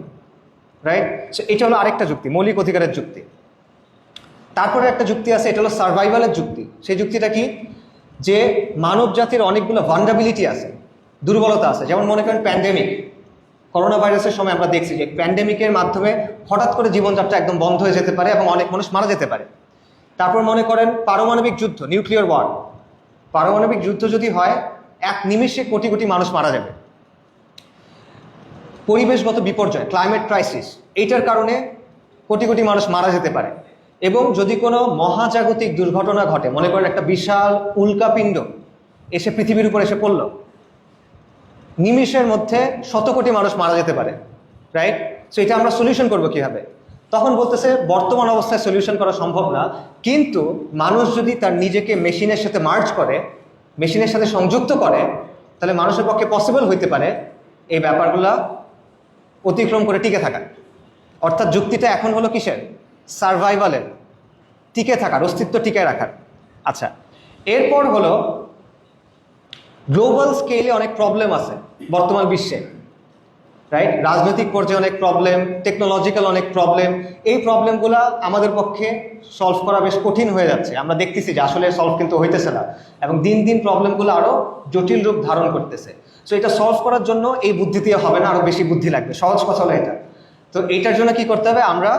রাইট? এটা হলো আরেকটা যুক্তি, মৌলিক অধিকারের যুক্তি। তারপরে একটা যুক্তি আছে, এটা হলো সার্ভাইভালের যুক্তি। সেই যুক্তিটা কি? যে মানব জাতির অনেকগুলো ভালনারাবিলিটি আছে, দুর্বলতা আছে। যেমন মনে করেন প্যান্ডেমিক, করোনা ভাইরাসের সময় আমরা দেখছি যে প্যান্ডেমিকের মাধ্যমে হঠাৎ করে জীবনযাত্রা একদম বন্ধ হয়ে যেতে পারে এবং অনেক মানুষ মারা যেতে পারে। তারপর মনে করেন পারমাণবিক যুদ্ধ, নিউক্লিয়ার ওয়ার। পারমাণবিক যুদ্ধ যদি হয়, এক নিমেষে কোটি কোটি মানুষ মারা যাবে। পরিবেশগত বিপর্যয়, ক্লাইমেট ক্রাইসিস, এইটার কারণে কোটি কোটি মানুষ মারা যেতে পারে। এবং যদি কোনো মহাজাগতিক দুর্ঘটনা ঘটে, মনে করেন একটা বিশাল উল্কাপিণ্ড এসে পৃথিবীর উপর এসে পড়ল, নিমিষের মধ্যে শত কোটি মানুষ মারা যেতে পারে, রাইট? সো এটা আমরা সলিউশন করবো কিভাবে? তখন বলতেছে বর্তমান অবস্থায় সলিউশন করা সম্ভব না, কিন্তু মানুষ যদি তার নিজেকে মেশিনের সাথে মার্জ করে, মেশিনের সাথে সংযুক্ত করে, তাহলে মানুষের পক্ষে পসিবল হইতে পারে এই ব্যাপারগুলো অতিক্রম করে টিকে থাকা। অর্থাৎ যুক্তিটা এখন হলো কিসের? সার্ভাইভালের, টিকে থাকার, অস্তিত্ব টিকে রাখার। আচ্ছা, এরপর হলো গ্লোবাল স্কেলে অনেক প্রবলেম আছে বর্তমান বিশ্বে, রাইট? রাজনৈতিক পর্যায়ে অনেক প্রবলেম, টেকনোলজিক্যাল অনেক প্রবলেম। এই প্রবলেমগুলো আমাদের পক্ষে সলভ করা বেশ কঠিন হয়ে যাচ্ছে। আমরা দেখতেছি যে আসলে সলভ কিন্তু হইতেছে না, এবং দিন দিন প্রবলেমগুলো আরও জটিল রূপ ধারণ করতেছে। সো এটা সলভ করার জন্য এই বুদ্ধি দিয়ে হবে না, আরও বেশি বুদ্ধি লাগবে। সহজ কথা হলো এটা। তো এইটার জন্য কি করতে হবে? আমরা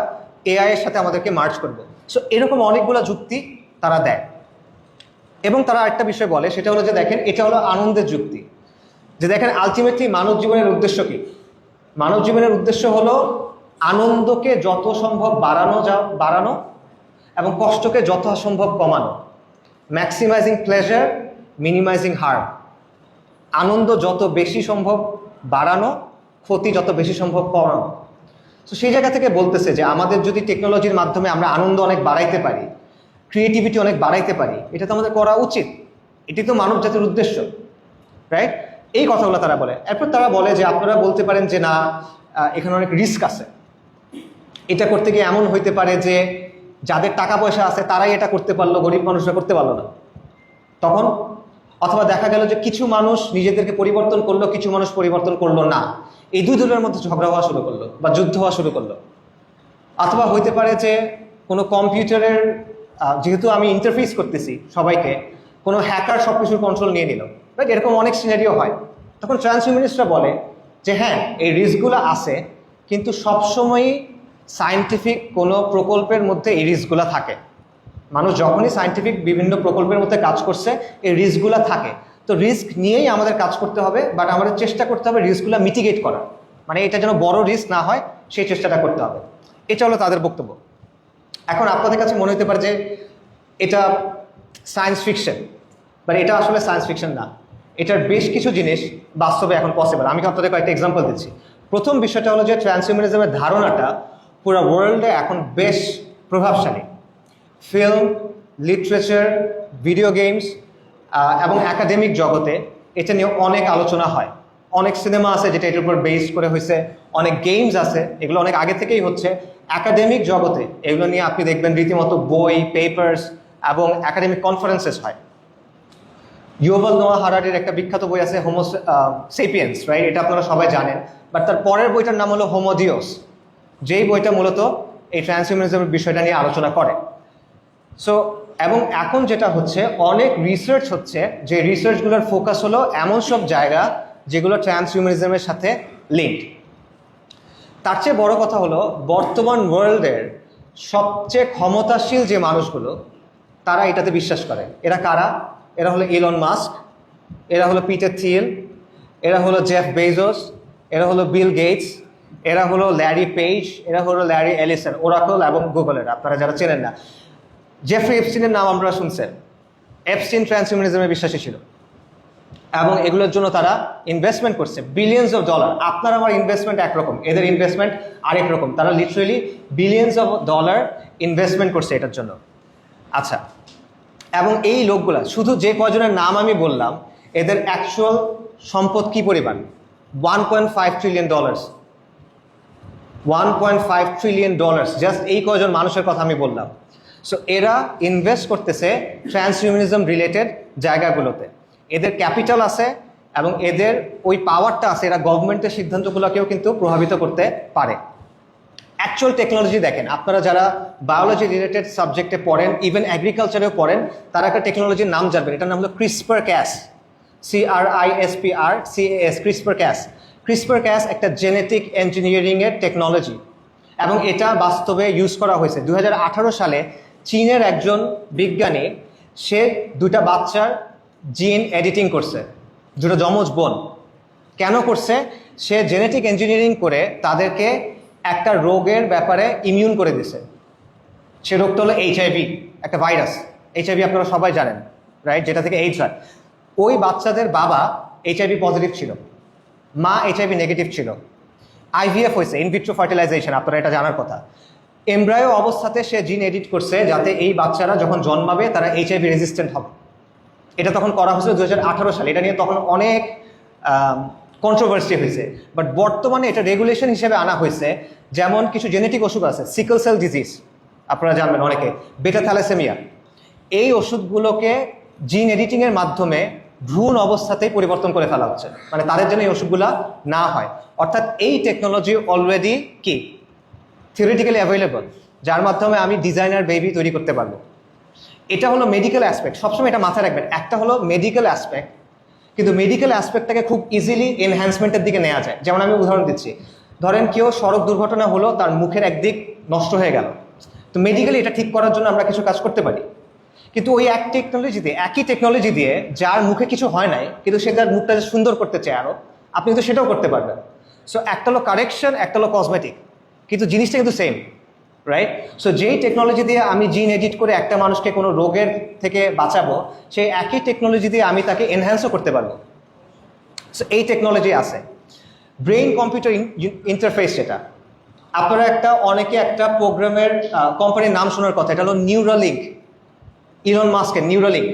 এআই এর সাথে আমাদেরকে মার্জ করবো। সো এরকম অনেকগুলো যুক্তি তারা দেয়, এবং তারা আরেকটা বিষয় বলে, সেটা হলো যে দেখেন, এটা হলো আনন্দের যুক্তি। যে দেখেন, আলটিমেটলি মানব জীবনের উদ্দেশ্য কি? মানব জীবনের উদ্দেশ্য হলো আনন্দকে যত সম্ভব বাড়ানো এবং কষ্টকে যথাসম্ভব কমানো। Maximising pleasure, minimising harm. আনন্দ যত বেশি সম্ভব বাড়ানো, ক্ষতি যত বেশি সম্ভব কমানো। তো সেই জায়গা থেকে বলতেছে যে আমাদের যদি টেকনোলজির মাধ্যমে আমরা আনন্দ অনেক বাড়াইতে পারি, ক্রিয়েটিভিটি অনেক বাড়াইতে পারি, এটা তো আমাদের করা উচিত। এটি তো মানব জাতির উদ্দেশ্য, রাইট? এই কথাগুলো তারা বলে। এরপর তারা বলে যে আপনারা বলতে পারেন যে না, এখানে অনেক রিস্ক আছে। এটা করতে গিয়ে এমন হইতে পারে যে যাদের টাকা পয়সা আছে তারাই এটা করতে পারলো, গরিব মানুষরা করতে পারলো না। তখন অথবা দেখা গেল যে কিছু মানুষ নিজেদেরকে পরিবর্তন করলো, কিছু মানুষ পরিবর্তন করলো না। এই দুই দলের মধ্যে ঝগড়া হওয়া শুরু করলো বা যুদ্ধ হওয়া শুরু করলো। অথবা হইতে পারে যে কোনো কম্পিউটারের যেহেতু আমি ইন্টারফেস করতেছি সবাইকে, কোনো হ্যাকার সব কিছুর কন্ট্রোল নিয়ে নিল, রাইট? এরকম অনেক সিনারিও হয়। তখন ট্রান্সহিউম্যানিস্টরা বলে যে হ্যাঁ, এই রিস্কগুলো আছে, কিন্তু সবসময়ই সায়েন্টিফিক কোনো প্রকল্পের মধ্যে এই রিস্কগুলো থাকে। মানুষ যখনই সায়েন্টিফিক বিভিন্ন প্রকল্পের মধ্যে কাজ করছে, এই রিস্কগুলো থাকে। তো রিস্ক নিয়েই আমাদের কাজ করতে হবে, বাট আমাদের চেষ্টা করতে হবে রিস্কগুলো মিটিগেট করার, মানে এটা যেন বড় রিস্ক না হয় সেই চেষ্টাটা করতে হবে। এটা হলো তাদের বক্তব্য। এখন আপনাদের কাছে মনে হতে পারে যে এটা সায়েন্স ফিকশন, বাট এটা আসলে সায়েন্স ফিকশন না। এটার বেশ কিছু জিনিস বাস্তবে এখন পসিবল। আমি আপনাদের কয়েকটা এক্সাম্পল দিচ্ছি। প্রথম বিষয়টা হলো যে ট্রান্সহিউম্যানিজমের ধারণাটা পুরো ওয়ার্ল্ডে এখন বেশ প্রভাবশালী। ফিল্ম, লিটারেচার, ভিডিও গেমস এবং একাডেমিক জগতে এটা নিয়ে অনেক আলোচনা হয়। অনেক সিনেমা আছে যেটা এটার উপর বেস করে হয়েছে, অনেক গেমস আছে, এগুলো অনেক আগে থেকেই হচ্ছে। একাডেমিক জগতে এগুলো নিয়ে আপনি দেখবেন রীতিমতো বই, পেপার্স এবং একাডেমিক কনফারেন্সেস হয়। ইউভাল নোয়া হারারির একটা বিখ্যাত বই আছে হোমো সেপিয়েন্স, রাইট? এটা আপনারা সবাই জানেন। বাট তার পরের বইটার নাম হলো হোমো ডিওস, যেই বইটা মূলত এই ট্রান্সহিউম্যানিজমের বিষয়টা নিয়ে আলোচনা করে। সো এবং এখন যেটা হচ্ছে, অনেক রিসার্চ হচ্ছে, যে রিসার্চগুলোর ফোকাস হলো এমন সব জায়গা যেগুলো ট্রান্সহিউম্যানিজমের সাথে লিঙ্কড। তার চেয়ে বড় কথা হলো, বর্তমান ওয়ার্ল্ডের সবচেয়ে ক্ষমতাশীল যে মানুষগুলো তারা এটাতে বিশ্বাস করে। এরা কারা? এরা হলো ইলন মাস্ক, এরা হলো পিটার থিল, এরা হলো জেফ বেজোস, এরা হলো বিল গেটস, এরা হলো ল্যারি পেজ, এরা হলো ল্যারি এলিসন, ওরাকল এবং গুগলের। আপনারা যারা চেনেন না, জেফ্রি এপস্টিনের নাম আমরা শুনছেন। এপস্টিন ট্রান্সহিউম্যানিজমে বিশ্বাসী ছিল এবং এগুলোর জন্য তারা ইনভেস্টমেন্ট করছে বিলিয়ন্স অফ ডলার। আপনার আমার ইনভেস্টমেন্ট একরকম, এদের ইনভেস্টমেন্ট আরেক রকম। তারা literally billions of dollar investment করছে এটার জন্য। আচ্ছা, এবং এই লোকগুলা, শুধু যে কয়জনের নাম আমি বললাম, এদের অ্যাকচুয়াল সম্পদ কি পরিমাণ? $1.5 ট্রিলিয়ন। $1.5 ট্রিলিয়ন, জাস্ট এই কয়জন মানুষের কথা আমি বললাম। সো এরা ইনভেস্ট করতেছে ট্রান্সহিউম্যানিজম রিলেটেড জায়গাগুলোতে। এদের ক্যাপিটাল আছে এবং এদের ওই পাওয়ারটা আছে, এরা গভর্নমেন্টের সিদ্ধান্তগুলোকেও কিন্তু প্রভাবিত করতে পারে। অ্যাকচুয়াল টেকনোলজি দেখেন, আপনারা যারা বায়োলজি রিলেটেড সাবজেক্টে পড়েন, ইভেন এগ্রিকালচারেও পড়েন, তারা একটা টেকনোলজির নাম জানবেন। এটার নাম হলো CRISPR Cas, CRISPR-CAS, CRISPR Cas. CRISPR Cas একটা জেনেটিক ইঞ্জিনিয়ারিংয়ের টেকনোলজি এবং এটা বাস্তবে ইউজ করা হয়েছে। 2018 সালে চীনের একজন বিজ্ঞানী, সে দুটা বাচ্চার জিন এডিটিং করছে, দুটো যমজ বোন। কেন করছে? সে জেনেটিক ইঞ্জিনিয়ারিং করে তাদেরকে একটা রোগের ব্যাপারে ইমিউন করে দিছে। সে রোগটা হলো HIV, একটা ভাইরাস। HIV আপনারা সবাই জানেন, রাইট? যেটা থেকে এইডস হয়। ওই বাচ্চাদের বাবা HIV পজিটিভ ছিল, মা HIV নেগেটিভ ছিল। IVF হয়েছে, ইনভিট্রো ফার্টিলাইজেশন, আপনারা এটা জানার কথা। এমব্রায়ো অবস্থাতে সে জিন এডিট করছে যাতে এই বাচ্চারা যখন জন্মাবে তারা HIV রেজিস্ট্যান্ট হবে। এটা তখন করা হয়েছিল 2018 সালে। এটা নিয়ে তখন অনেক কন্ট্রোভার্সি হয়েছে। বাট বর্তমানে এটা রেগুলেশন হিসেবে আনা হয়েছে। যেমন কিছু জেনেটিক ওষুধ আছে, সিকল সেল ডিজিজ আপনারা জানবেন অনেকে, বেটা থ্যালাসেমিয়া। এই ওষুধগুলোকে জিন এডিটিংয়ের মাধ্যমে ভ্রূণ অবস্থাতেই পরিবর্তন করে ফেলা হচ্ছে, মানে তাদের জন্য এই ওষুধগুলো না হয়। অর্থাৎ এই টেকনোলজি অলরেডি কি থিওরিটিক্যালি অ্যাভেলেবল, যার মাধ্যমে আমি ডিজাইনার বেবি তৈরি করতে পারবো। এটা হলো মেডিকেল অ্যাসপেক্ট, সবসময় এটা মাথায় রাখবেন। একটা হলো মেডিকেল অ্যাসপেক্ট, কিন্তু মেডিকেল অ্যাসপেক্টটাকে খুব ইজিলি এনহ্যান্সমেন্টের দিকে নেওয়া যায়। যেমন আমি উদাহরণ দিচ্ছি, ধরেন কেউ সড়ক দুর্ঘটনা হলো, তার মুখের একদিক নষ্ট হয়ে গেল, তো মেডিকেলি এটা ঠিক করার জন্য আমরা কিছু কাজ করতে পারি। কিন্তু ওই একই টেকনোলজি দিয়ে যার মুখে কিছু হয় নাই, কিন্তু সে তার মুখটা যে সুন্দর করতে চায় আরও, আপনি কিন্তু সেটাও করতে পারবেন। সো একটা হলো কারেকশন, একটা হলো কসমেটিক, কিন্তু জিনিসটা কিন্তু সেম, রাইট? সো যেই টেকনোলজি দিয়ে আমি জিন এডিট করে একটা মানুষকে কোনো রোগের থেকে বাঁচাবো, সেই একই টেকনোলজি দিয়ে আমি তাকে এনহ্যান্সও করতে পারবো। সো এই টেকনোলজি আছে। ব্রেইন কম্পিউটার ইন্টারফেস, যেটা আপনারা অনেকে একটা প্রোগ্রামের কোম্পানির নাম শোনার কথা, এটা হলো নিউরালিঙ্ক, ইলন মাস্কের নিউরালিঙ্ক।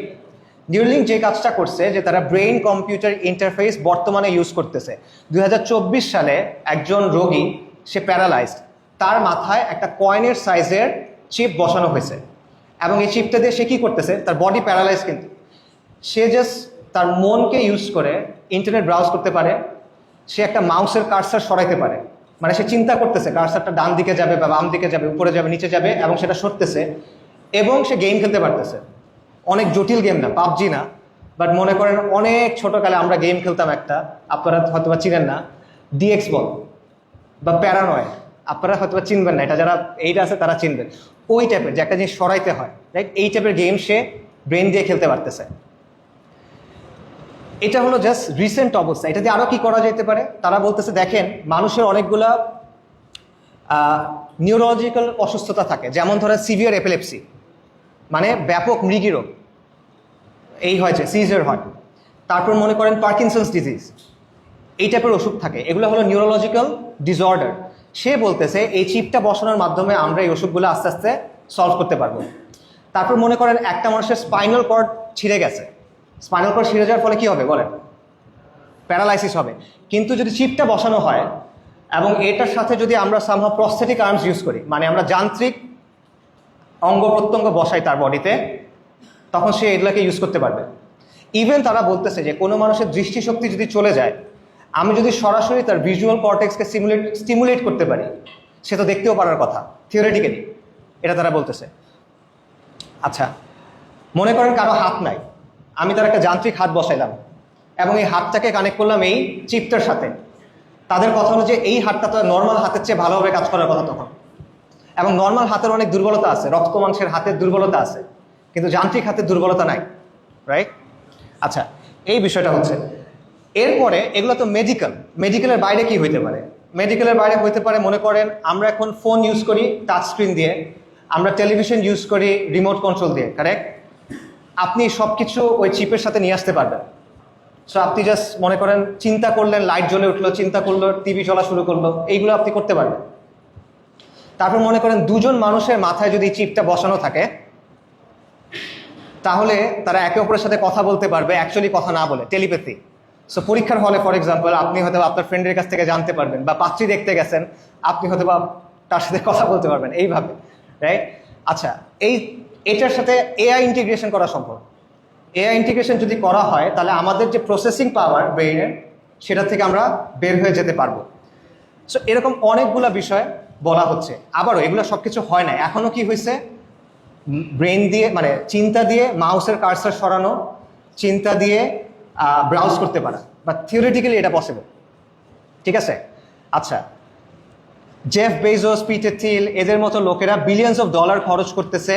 নিউরালিঙ্ক যে কাজটা করছে, যে তারা ব্রেইন কম্পিউটার ইন্টারফেস বর্তমানে ইউজ করতেছে। 2024 সালে একজন রোগী, সে প্যারালাইজড, তার মাথায় একটা কয়েনের সাইজের চিপ বসানো হয়েছে এবং এই চিপটা দিয়ে সে কী করতেছে, তার বডি প্যারালাইজ, কিন্তু সে জাস্ট তার মনকে ইউজ করে ইন্টারনেট ব্রাউজ করতে পারে, সে একটা মাউসের কার্সার সরাইতে পারে, মানে সে চিন্তা করতেছে কার্সারটা ডান দিকে যাবে বা বাম দিকে যাবে, উপরে যাবে নিচে যাবে, এবং সেটা সরতেছে, এবং সে গেম খেলতে পারতেছে। অনেক জটিল গেম না, পাবজি না, বাট মনে করেন অনেক ছোটকালে আমরা গেম খেলতাম একটা, আপনারা হয়তো বা চিনেন না, ডিএক্স বল বা প্যারানয়, আপনারা হয়তো বা চিনবেন না, এটা যারা এইটা আছে তারা চিনবেন। ওই টাইপের যে একটা জিনিস সরাইতে হয়, রাইট, এই টাইপের গেম সে ব্রেন দিয়ে খেলতে পারতেছে। এটা হলো জাস্ট রিসেন্ট অবস্থা। এটা দিয়ে আরও কি করা যেতে পারে, তারা বলতেছে দেখেন মানুষের অনেকগুলা নিউরোলজিক্যাল অসুস্থতা থাকে, যেমন ধরেন সিভিয়ার এপিলেপসি, মানে ব্যাপক মৃগী রোগ, এই হয়েছে সিজার হয়। তারপর মনে করেন পার্কিনসন্স ডিজিজ, এই টাইপের ওষুধ থাকে, এগুলো হলো নিউরোলজিক্যাল ডিসঅর্ডার। সে বলতেছে এই চিপটা বসানোর মাধ্যমে আমরা এই ওষুধগুলো আস্তে আস্তে সলভ করতে পারবো। তারপর মনে করেন একটা মানুষের স্পাইনাল কর্ড ছিঁড়ে গেছে, স্পাইনাল কর্ড ছিঁড়ে যাওয়ার ফলে কী হবে বলেন, প্যারালাইসিস হবে। কিন্তু যদি চিপটা বসানো হয় এবং এটার সাথে যদি আমরা সামহাও প্রস্থেটিক আর্মস ইউজ করি, মানে আমরা যান্ত্রিক অঙ্গ প্রত্যঙ্গ বসাই তার বডিতে, তখন সে এগুলোকে ইউজ করতে পারবে। ইভেন তারা বলতেছে যে কোনো মানুষের দৃষ্টিশক্তি যদি চলে যায়, আমি যদি সরাসরি তার ভিজুয়াল কর্টেক্সকে স্টিমুলেট করতে পারি, সে তো দেখতেও পারার কথা থিওরিটিক্যালি, এটা তারা বলতেছে। আচ্ছা, মনে করেন কারো হাত নাই, আমি তার একটা যান্ত্রিক হাত বসাইলাম এবং এই হাতটাকে কানেক্ট করলাম এই চিপটার সাথে। তাদের কথা হলো যে এই হাতটা তো নর্মাল হাতের চেয়ে ভালোভাবে কাজ করার কথা তখন, এবং নর্মাল হাতের অনেক দুর্বলতা আছে, রক্ত মাংসের হাতের দুর্বলতা আছে, কিন্তু যান্ত্রিক হাতের দুর্বলতা নাই, রাইট? আচ্ছা, এই বিষয়টা হচ্ছে। এরপরে এগুলো তো মেডিকেলের বাইরে কি হইতে পারে? মেডিকেলের বাইরে হইতে পারে মনে করেন আমরা এখন ফোন ইউজ করি টাচ স্ক্রিন দিয়ে, আমরা টেলিভিশন ইউজ করি রিমোট কন্ট্রোল দিয়ে, কারেক্ট? আপনি সব কিছু ওই চিপের সাথে নিয়ে আসতে পারবেন। সো আপনি জাস্ট মনে করেন চিন্তা করলেন, লাইট জ্বলে উঠলো, চিন্তা করলো, টিভি চলা শুরু করলো, এইগুলো আপনি করতে পারবেন। তারপর মনে করেন দুজন মানুষের মাথায় যদি চিপটা বসানো থাকে, তাহলে তারা একে অপরের সাথে কথা বলতে পারবে, অ্যাকচুয়ালি কথা না বলে, টেলিপ্যাথি। সো পরীক্ষার হলে ফর এক্সাম্পল আপনি হয়তো আপনার ফ্রেন্ডের কাছ থেকে জানতে পারবেন, বা পাত্রী দেখতে গেছেন, আপনি হয়তো বা তার সাথে কথা বলতে পারবেন এইভাবে, রাইট? আচ্ছা, এটার সাথে এআই ইন্টিগ্রেশন করা সম্ভব। এআই ইন্টিগ্রেশন যদি করা হয় তাহলে আমাদের যে প্রসেসিং পাওয়ার ব্রেইনের, সেটা থেকে আমরা বের হয়ে যেতে পারবো। সো এরকম অনেকগুলো বিষয় বলা হচ্ছে। আবারও এগুলো সব কিছু হয় না, এখনও কি হয়েছে, ব্রেন দিয়ে মানে চিন্তা দিয়ে মাউসের কার্সার সরানো, চিন্তা দিয়ে ব্রাউজ করতে পারা, বা থিওরিটিক্যালি এটা পসিবল, ঠিক আছে? আচ্ছা, জেফ বেজোস, পিটার থিল, এদের মতো লোকেরা বিলিয়নস অফ ডলার খরচ করতেছে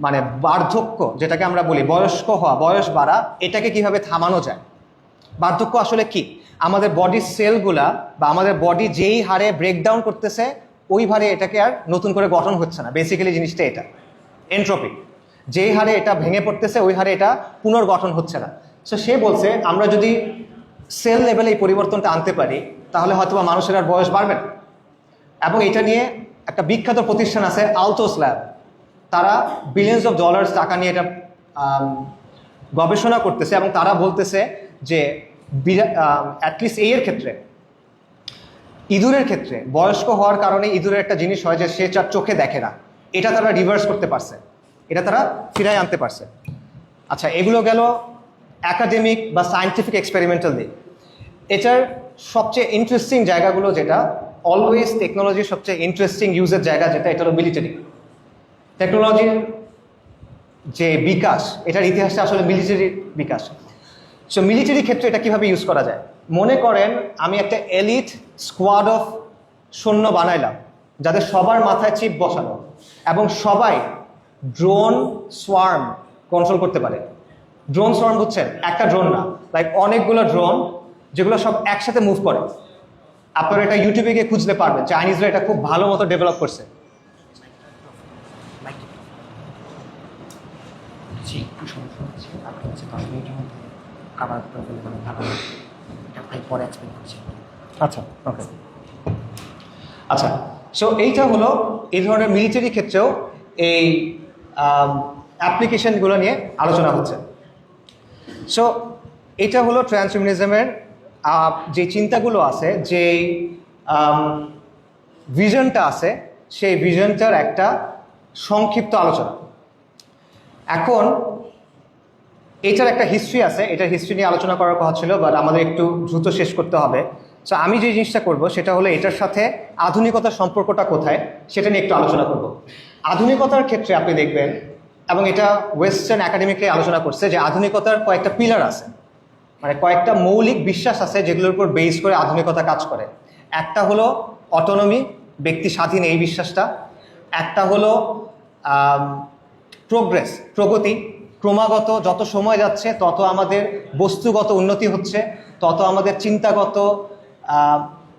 মানে বার্ধক্য, যেটাকে আমরা বলি বয়স্ক হওয়া, বয়স বাড়া, এটাকে কিভাবে থামানো যায়। বার্ধক্য আসলে কি? আমাদের বডির সেলগুলা বা আমাদের বডি যেই হারে ব্রেকডাউন করতেছে, ওই হারে এটাকে আর নতুন করে গঠন হচ্ছে না। বেসিক্যালি জিনিসটা এটা এন্ট্রপি, যেই হারে এটা ভেঙে পড়তেছে ওই হারে এটা পুনর্গঠন হচ্ছে না। সো সে বলছে আমরা যদি সেল লেভেলে এই পরিবর্তনটা আনতে পারি, তাহলে হয়তো বা মানুষের আর বয়স বাড়বে না। এবং এটা নিয়ে একটা বিখ্যাত প্রতিষ্ঠান আছে আলতোস ল্যাব, তারা বিলিয়নস অফ ডলার্স টাকা নিয়ে এটা গবেষণা করতেছে, এবং তারা বলতেছে যে অ্যাটলিস্ট এর ক্ষেত্রে, ইঁদুরের ক্ষেত্রে বয়স্ক হওয়ার কারণে ইঁদুরের একটা জিনিস হয় যে সে তার চোখে দেখে না, এটা তারা রিভার্স করতে পারছে, এটা তারা ফিরায় আনতে পারছে। আচ্ছা, এগুলো গেল অ্যাকাডেমিক বা সায়েন্টিফিক এক্সপেরিমেন্টাল দিক। এটার সবচেয়ে ইন্টারেস্টিং জায়গাগুলো, যেটা অলওয়েজ টেকনোলজির সবচেয়ে ইন্টারেস্টিং ইউজের জায়গা, যেটা এটা হলো মিলিটারি। টেকনোলজির যে বিকাশ, এটার ইতিহাসটা আসলে মিলিটারির বিকাশ। সো মিলিটারি ক্ষেত্রে এটা কীভাবে ইউজ করা যায়, মনে করেন আমি একটা এলিট স্কোয়াড অফ সৈন্য বানাইলাম, যাদের সবার মাথায় চিপ বসানো, এবং সবাই ড্রোন সোয়ার্ম কন্ট্রোল করতে পারে। ড্রোন সোয়ার্ম বুঝছেন? একটা ড্রোন না, লাইক অনেকগুলো ড্রোন যেগুলো সব একসাথে মুভ করে। আপনারা এটা ইউটিউবে গিয়ে খুঁজতে পারবেন, চাইনিজরা এটা খুব ভালো মতো ডেভেলপ করছে। আচ্ছা, ওকে, আচ্ছা। সো এইটা হলো এই ধরনের মিলিটারি ক্ষেত্রেও এই অ্যাপ্লিকেশনগুলো নিয়ে আলোচনা হচ্ছে। সো এটা হলো ট্রান্সহিউম্যানিজমের যে চিন্তাগুলো আছে, যে ভিশনটা আছে, সেই ভিশনটার একটা সংক্ষিপ্ত আলোচনা। এখন এটার একটা হিস্ট্রি আছে, এটার হিস্ট্রি নিয়ে আলোচনা করার কথা ছিল, বাট আমাদের একটু দ্রুত শেষ করতে হবে। সো আমি যে জিনিসটা করব সেটা হলো এটার সাথে আধুনিকতার সম্পর্কটা কোথায় সেটা নিয়ে একটু আলোচনা করব। আধুনিকতার ক্ষেত্রে আপনি দেখবেন, এবং এটা ওয়েস্টার্ন একাডেমিকে আলোচনা করছে, যে আধুনিকতার কয়েকটা পিলার আছে, মানে কয়েকটা মৌলিক বিশ্বাস আছে যেগুলোর উপর বেস করে আধুনিকতা কাজ করে। একটা হলো অটোনমি, ব্যক্তি স্বাধীন, এই বিশ্বাসটা। একটা হলো প্রোগ্রেস, প্রগতি, ক্রমাগত যত সময় যাচ্ছে তত আমাদের বস্তুগত উন্নতি হচ্ছে, তত আমাদের চিন্তাগত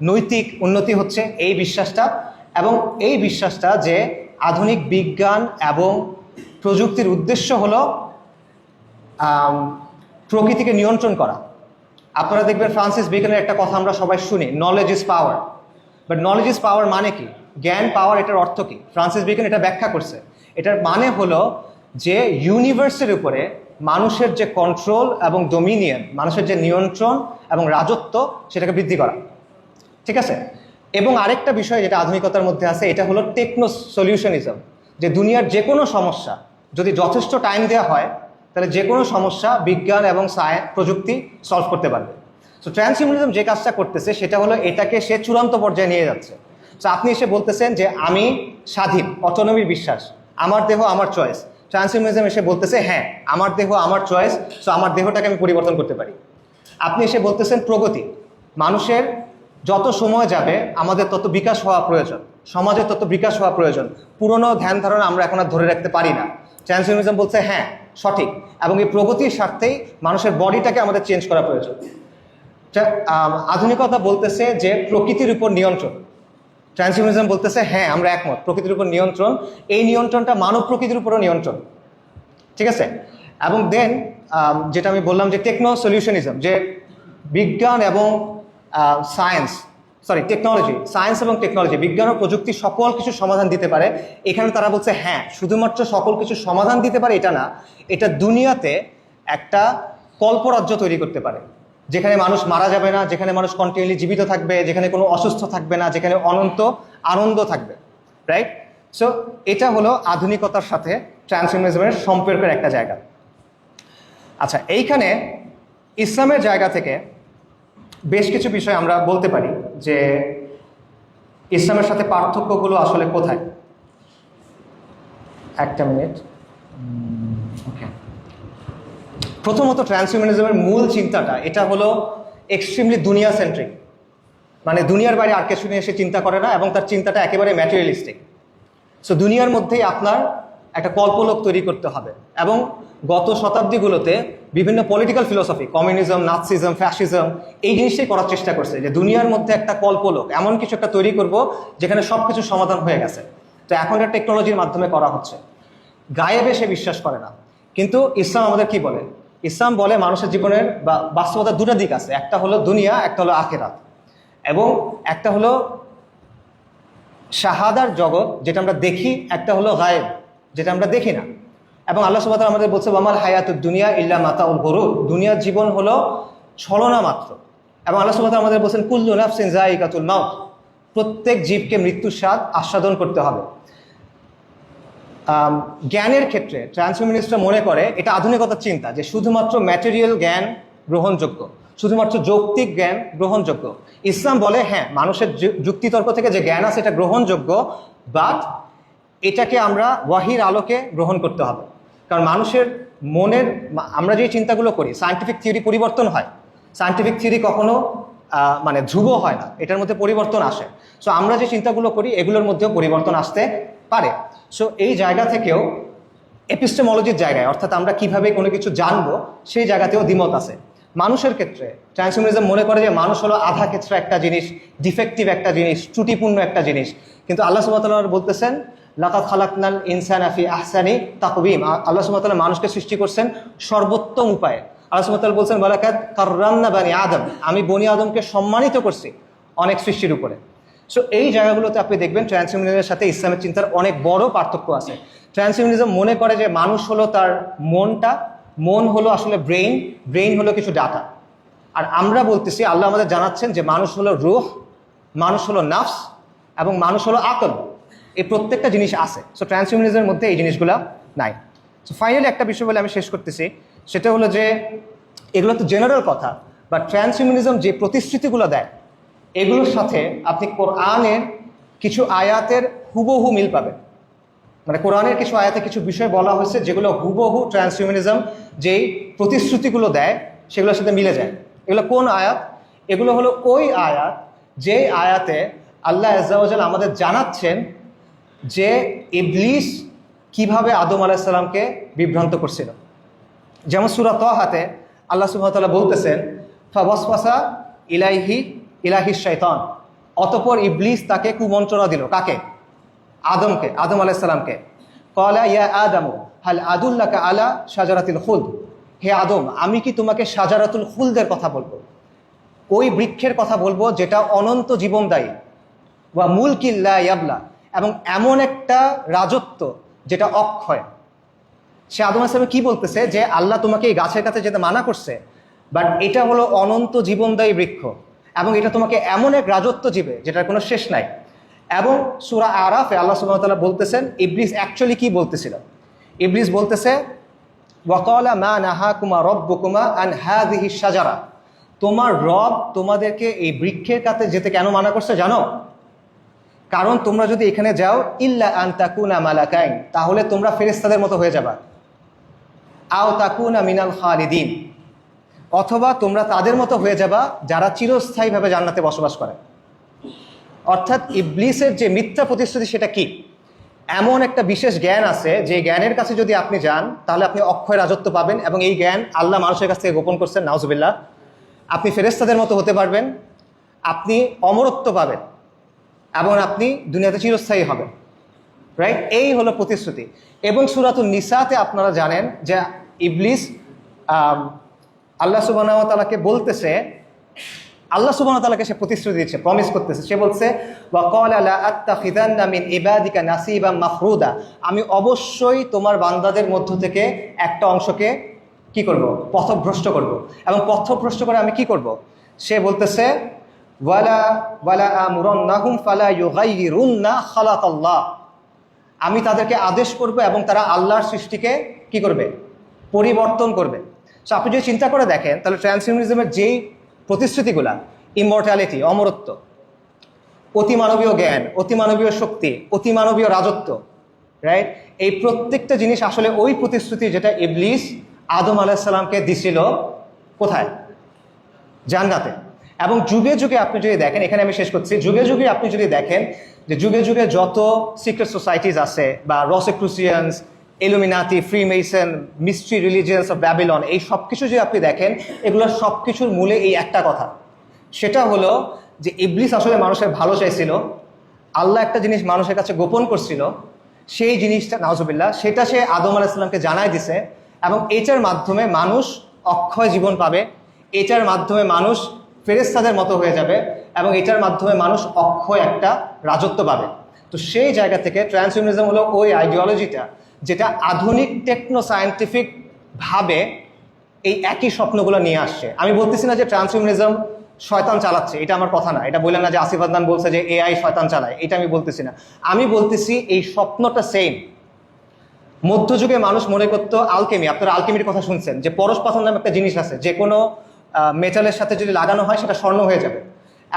নৈতিক উন্নতি হচ্ছে, এই বিশ্বাসটা। এবং এই বিশ্বাসটা যে আধুনিক বিজ্ঞান এবং প্রযুক্তির উদ্দেশ্য হলো প্রকৃতিকে নিয়ন্ত্রণ করা। আপনারা দেখবেন ফ্রান্সিস বেকনের একটা কথা আমরা সবাই শুনি, knowledge is power. But knowledge is power মানে কি? জ্ঞান পাওয়ার, এটার অর্থ কি? ফ্রান্সিস বেকন এটা ব্যাখ্যা করছে। এটার মানে হলো যে ইউনিভার্সের উপরে মানুষের যে কন্ট্রোল এবং ডোমিনিয়ন, মানুষের যে নিয়ন্ত্রণ এবং রাজত্ব, সেটাকে বৃদ্ধি করা। ঠিক আছে? এবং আরেকটা বিষয় যেটা আধুনিকতার মধ্যে আছে, এটা হলো টেকনো সলিউশনিজম, যে দুনিয়ার যে কোনো সমস্যা যদি যথেষ্ট টাইম দেওয়া হয় তাহলে যে কোনো সমস্যা বিজ্ঞান এবং প্রযুক্তি সলভ করতে পারবে। সো ট্রান্সহিউম্যানিজম যে কাজটা করতেছে সেটা হলো এটাকে সে চূড়ান্ত পর্যায়ে নিয়ে যাচ্ছে। সো আপনি এসে বলতেছেন যে আমি স্বাধীন, অটোনমির বিশ্বাস, আমার দেহ আমার চয়েস। ট্রান্সহিউম্যানিজম এসে বলতেছে হ্যাঁ, আমার দেহ আমার চয়েস, সো আমার দেহটাকে আমি পরিবর্তন করতে পারি। আপনি এসে বলতেছেন প্রগতি, মানুষের যত সময় যাবে আমাদের তত বিকাশ হওয়া প্রয়োজন, সমাজের তত বিকাশ হওয়া প্রয়োজন, পুরনো ধ্যান ধারণা আমরা এখন আর ধরে রাখতে পারি না। ট্রান্সহিউম্যানিজম বলছে হ্যাঁ সঠিক, এবং এই প্রগতির স্বার্থেই মানুষের বডিটাকে আমাদের চেঞ্জ করা প্রয়োজন। আধুনিকতা বলতেছে যে প্রকৃতির উপর নিয়ন্ত্রণ। ট্রান্সহিউম্যানিজম বলতেছে হ্যাঁ আমরা একমত, প্রকৃতির উপর নিয়ন্ত্রণ, এই নিয়ন্ত্রণটা মানব প্রকৃতির উপরও নিয়ন্ত্রণ। ঠিক আছে? এবং দেন যেটা আমি বললাম যে টেকনো সলিউশনিজম, যে বিজ্ঞান এবং টেকনোলজি, সায়েন্স এবং টেকনোলজি, বিজ্ঞান ও প্রযুক্তি সকল কিছু সমাধান দিতে পারে। এখানে তারা বলছে হ্যাঁ, শুধুমাত্র সকল কিছু সমাধান দিতে পারে এটা না, এটা দুনিয়াতে একটা কল্পরাজ্য তৈরি করতে পারে, যেখানে মানুষ মারা যাবে না, যেখানে মানুষ কন্টিনিউলি জীবিত থাকবে, যেখানে কোনো অসুস্থ থাকবে না, যেখানে অনন্ত আনন্দ থাকবে। রাইট? সো এটা হলো আধুনিকতার সাথে ট্রান্সহিউম্যানিজমের সম্পর্কের একটা জায়গা। আচ্ছা, এইখানে ইসলামের জায়গা থেকে বেশ কিছু বিষয় আমরা বলতে পারি যে ইসলামের সাথে পার্থক্যগুলো আসলে কোথায়। একটা মিনিট। ওকে, প্রথমত ট্রান্সহিউম্যানিজমের মূল চিন্তাটা এটা হলো এক্সট্রিমলি দুনিয়া সেন্ট্রিক, মানে দুনিয়ার বাইরে আর কিছু নিয়ে সে চিন্তা করে না, এবং তার চিন্তাটা একেবারে ম্যাটেরিয়ালিস্টিক। সো দুনিয়ার মধ্যেই আপনার একটা কল্পলোক তৈরি করতে হবে। এবং গত শতাব্দীগুলোতে বিভিন্ন পলিটিক্যাল ফিলোসফি, কমিউনিজম, নাৎসিজম, ফ্যাসিজম, এই জিনিসটাই করার চেষ্টা করছে যে দুনিয়ার মধ্যে একটা কল্পলোক, এমন কিছু একটা তৈরি করব যেখানে সব কিছু সমাধান হয়ে গেছে। তো এখন এটা টেকনোলজির মাধ্যমে করা হচ্ছে। গায়েবে সে বিশ্বাস করে না। কিন্তু ইসলাম আমাদের কি বলে? ইসলাম বলে মানুষের জীবনের বা বাস্তবতার দুটো দিক আছে, একটা হলো দুনিয়া, একটা হলো আখিরাত। এবং একটা হলো শাহাদার জগৎ, যেটা আমরা দেখি, একটা হলো গায়েব, যেটা আমরা দেখি না। এবং আল্লাহ সুবহানাহু ওয়া তাআলা আমাদের বলছে ওয়ামাল হায়াতুদ দুনিয়া ইল্লা মাতাউল গুরুর, দুনিয়ার জীবন হলো ছলনা মাত্র। এবং আল্লাহ সুবহানাহু ওয়া তাআলা আমাদের বলছেন কুল্লু নাফসিন যায়িকাতুল মাউত, প্রত্যেক জীবকে মৃত্যুর স্বাদ আস্বাদন করতে হবে। জ্ঞানের ক্ষেত্রে ট্রান্সহিউম্যানিস্টরা মনে করে এটা আধুনিকতার চিন্তা, যে শুধুমাত্র ম্যাটেরিয়াল জ্ঞান গ্রহণযোগ্য, শুধুমাত্র যৌক্তিক জ্ঞান গ্রহণযোগ্য। ইসলাম বলে হ্যাঁ, মানুষের যুক্তিতর্ক থেকে যে জ্ঞান আছে এটা গ্রহণযোগ্য, বাট এটাকে আমরা ওয়াহির আলোকে গ্রহণ করতে হবে। কারণ মানুষের মনের, আমরা যে চিন্তাগুলো করি, সায়েন্টিফিক থিওরি পরিবর্তন হয়, সায়েন্টিফিক থিওরি কখনো মানে ধ্রুব হয় না, এটার মধ্যে পরিবর্তন আসে। সো আমরা যে চিন্তাগুলো করি এগুলোর মধ্যেও পরিবর্তন আসতে পারে। সো এই জায়গা থেকেও এপিস্টেমোলজির জায়গায়, অর্থাৎ আমরা কিভাবে কোনো কিছু জানবো, সেই জায়গাতেও দ্বিমত আছে। মানুষের ক্ষেত্রে ট্রান্সহিউম্যানিজম মনে করে যে মানুষ হলো আধা ক্ষেত্রে একটা জিনিস, ডিফেক্টিভ একটা জিনিস, ত্রুটিপূর্ণ একটা জিনিস। কিন্তু আল্লাহ সুবহানাহু ওয়া তাআলা বলতেছেন লাকাদ খালাকনাল ইনসানা ফি আহসানি তাকওয়িম, আল্লাহ সুবহানাহু ওয়া তাআলা মানুষকে সৃষ্টি করছেন সর্বোত্তম উপায়ে। আল্লাহ সুবহানাহু ওয়া তাআলা বলছেন ওয়ালাকাদ কাররামনা বানি আদম, আমি বনি আদমকে সম্মানিত করছি অনেক সৃষ্টির উপরে। সো এই জায়গাগুলোতে আপনি দেখবেন ট্রান্সহিউম্যানিজমের সাথে ইসলামের চিন্তার অনেক বড় পার্থক্য আছে। ট্রান্সহিউম্যানিজম মনে করে যে মানুষ হলো তার মনটা, মন হলো আসলে ব্রেইন, ব্রেইন হলো কিছু ডাটা। আর আমরা বলতেছি, আল্লাহ আমাদের জানাচ্ছেন যে মানুষ হলো রূহ, মানুষ হলো নাফস, এবং মানুষ হলো আকল। এই প্রত্যেকটা জিনিস আছে। সো ট্রান্সহিউম্যানিজমের মধ্যে এই জিনিসগুলো নাই। সো ফাইনালি একটা বিষয় বলে আমি শেষ করতেছি, সেটা হলো যে এগুলো তো জেনারেল কথা, বাট ট্রান্সহিউম্যানিজম যে প্রতিশ্রুতিগুলো দেয় এগুলোর সাথে আপনি কোরআনের কিছু আয়াতের হুবহু মিল পাবেন। মানে কোরআনের কিছু আয়াতে কিছু বিষয় বলা হয়েছে যেগুলো হুবহু ট্রান্সহিউম্যানিজম যেই প্রতিশ্রুতিগুলো দেয় সেগুলোর সাথে মিলে যায়। এগুলো কোন আয়াত? এগুলো হলো ওই আয়াত যে আয়াতে আল্লাহ আজ্জা ওয়া জাল আমাদের জানাচ্ছেন যে ইবলিস কিভাবে আদম আলাইহিস সালামকে বিভ্রান্ত করছিল। যেমন সূরা তাহাতে আল্লাহ সুবহানাহু ওয়া তাআলা বলতেছেন, ফাওয়াসওয়াসা ইলাহি শাইতান, অতঃপর ইবলিস তাকে কুমন্ত্রণা দিল। কাকে? আদমকে, আদম আলাইহিস সালামকে। ক্বালা ইয়া আদামু হাল আদুল্লাকা আলা শাজারাতিল খুলদ, হে আদম আমি কি তোমাকে শাজারাতুল খুলদের কথা বলবো, ওই বৃক্ষের কথা বলবো যেটা অনন্ত জীবনদায়ী, ওয়া মুলকিন লা ইয়াবলা, এবং এমন একটা রাজত্ব যেটা অক্ষয়। সে আদম আলাইহিস সালাম কি বলতেছে যে আল্লাহ তোমাকে এই গাছের কাছে যেতে মানা করছে, বাট এটা হলো অনন্ত জীবনদায়ী বৃক্ষ এবং এটা তোমাকে এমন এক রাজত্ব দিবে যেটার কোনো শেষ নাই। এবং সূরা আরাফে আল্লাহ সুবহানাহু ওয়া তাআলা বলতেছেন ইবলিস অ্যাকচুয়ালি কি বলতেছিল। ইবলিস বলতেছে, ওয়াকালা মা নাহাকুমা রব্বুকুমা আন হাযিহি শাজারা, তোমার রব তোমাদেরকে এই বৃক্ষের কাছে যেতে কেন মানা করছে জানো? কারণ তোমরা যদি এখানে যাও ইল্লা আন তাকুনা মালাকাইন, তাহলে তোমরা ফেরেশতাদের মতো হয়ে যাবা, আও তাকুনা মিনাল খালিদিন, অথবা তোমরা তাদের মতো হয়ে যাবা যারা চিরস্থায়ীভাবে জান্নাতে বসবাস করে। অর্থাৎ ইবলিসের যে মিথ্যা প্রতিশ্রুতি সেটা কি? এমন একটা বিশেষ জ্ঞান আছে যে জ্ঞানের কাছে যদি আপনি যান তাহলে আপনি অক্ষয় রাজত্ব পাবেন, এবং এই জ্ঞান আল্লাহ মানুষের কাছ থেকে গোপন করছেন, নাউজুবিল্লাহ। আপনি ফেরেশতাদের মতো হতে পারবেন, আপনি অমরত্ব পাবেন, এবং আপনি দুনিয়াতে চিরস্থায়ী হবেন। রাইট? এই হলো প্রতিশ্রুতি। এবং সূরাতুন নিসাতে আপনারা জানেন যে ইবলিস আল্লাহ সুবহানাহু ওয়া তাআলাকে বলতেছে, আল্লাহ সুবহানাহু ওয়া তাআলাকে সে প্রতিশ্রুতি দিচ্ছে, প্রমিস করতেছে। সে বলছে, ওয়া ক্বালা লা আত্তাখিযান্না মিন ইবাদিকা নাসিবাম মাফরুদা, আমি অবশ্যই তোমার বান্দাদের মধ্য থেকে একটা অংশকে কি করব? পথভ্রষ্ট করব। এবং পথভ্রষ্ট করে আমি কি করব? সে বলতেছে, ওয়ালা আমুরান্নাহুম ফালা ইউগাইয়িরুন্না খালাকাল্লাহ, আমি তাদেরকে আদেশ করব এবং তারা আল্লাহর সৃষ্টিকে কি করবে? পরিবর্তন করবে। সো আপনি যদি চিন্তা করে দেখেন তাহলে ট্রান্সহিউম্যানিজমের যেই প্রতিশ্রুতিগুলা, ইমর্টালিটি, অমরত্ব, অতিমানবীয় জ্ঞান, অতিমানবীয় শক্তি, অতিমানবীয় রাজত্ব, রাইট, এই প্রত্যেকটা জিনিস আসলে ওই প্রতিশ্রুতি যেটা ইবলিস আদম আলাইহিস সালামকে দিছিল কোথায়? জান্নাতে। এবং যুগে যুগে আপনি যদি দেখেন, এখানে আমি শেষ করছি, যুগে যুগে আপনি যদি দেখেন যে যুগে যুগে যত সিক্রেট সোসাইটিস আছে বা Rosicrucians, Illuminati, Freemason, mystery religions of Babylon, এই সব কিছু যদি আপনি দেখেন এগুলোর সব কিছুর মূলে এই একটা কথা, সেটা হলো যে ইবলিস আসলে মানুষের ভালো চাইছিল, আল্লাহ একটা জিনিস মানুষের কাছে গোপন করছিল, সেই জিনিসটা নাউজুবিল্লাহ সেটা সে আদম আলাইহিস সালামকে জানাই দিছে, এবং এটার মাধ্যমে মানুষ অক্ষয় জীবন পাবে, এটার মাধ্যমে মানুষ ফেরেশতাদের মতো হয়ে যাবে, এবং এটার মাধ্যমে মানুষ অক্ষয় একটা রাজত্ব পাবে। তো সেই জায়গা থেকে ট্রান্সহিউম্যানিজম হলো ওই আইডিওলজিটা যেটা আধুনিক টেকনো সায়েন্টিফিক ভাবে এই একই স্বপ্নগুলো নিয়ে আসছে। আমি বলতেছি না যে ট্রান্সহিউম্যানিজম শয়তান চালাচ্ছে, এটা আমার কথা না। এটা বললাম না যে আসিফ আদনান বলছে যে এআই শয়তান চালায়, এটা আমি বলতেছি না। আমি বলতেছি এই স্বপ্নটা সেম। মধ্যযুগে মানুষ মনে করতো আলকেমি, আপনারা আলকেমির কথা শুনছেন, যে পরশ পাথর নামে একটা জিনিস আছে, যে কোনো মেটালের সাথে যদি লাগানো হয় সেটা স্বর্ণ হয়ে যাবে।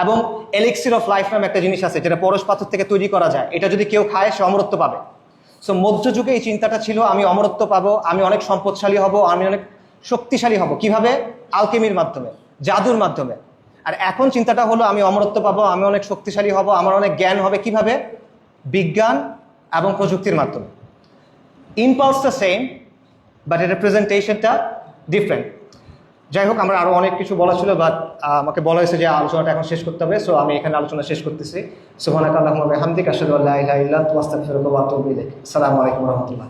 এবং এলিক্সির অফ লাইফ নামে একটা জিনিস আছে যেটা পরশ পাথর থেকে তৈরি করা যায়, এটা যদি কেউ খায় সে অমরত্ব পাবে। সো মধ্যযুগে এই চিন্তাটা ছিল আমি অমরত্ব পাবো, আমি অনেক সম্পদশালী হব, আমি অনেক শক্তিশালী হব। কিভাবে? আলকেমির মাধ্যমে, জাদুর মাধ্যমে। আর এখন চিন্তাটা হলো আমি অমরত্ব পাবো, আমি অনেক শক্তিশালী হব, আমার অনেক জ্ঞান হবে। কিভাবে? বিজ্ঞান এবং প্রযুক্তির মাধ্যমে। ইম্পালসটা সেম, বাট এর প্রেজেন্টেশনটা ডিফারেন্ট। যাই হোক, আমার আরও অনেক কিছু বলা ছিল, বাট আমাকে বলা হয়েছে যে আলোচনাটা এখন শেষ করতে হবে। সো আমি এখানে আলোচনা শেষ করতেছি। সুবহানাকা আল্লাহুম্মা ওয়া বিহামদিকা আশহাদু আল্লা ইলাহা ইল্লা আনতা আস্তাগফিরুকা ওয়া আতুবু ইলাইক। আসসালামু আলাইকুম ওয়া রাহমাতুল্লাহ।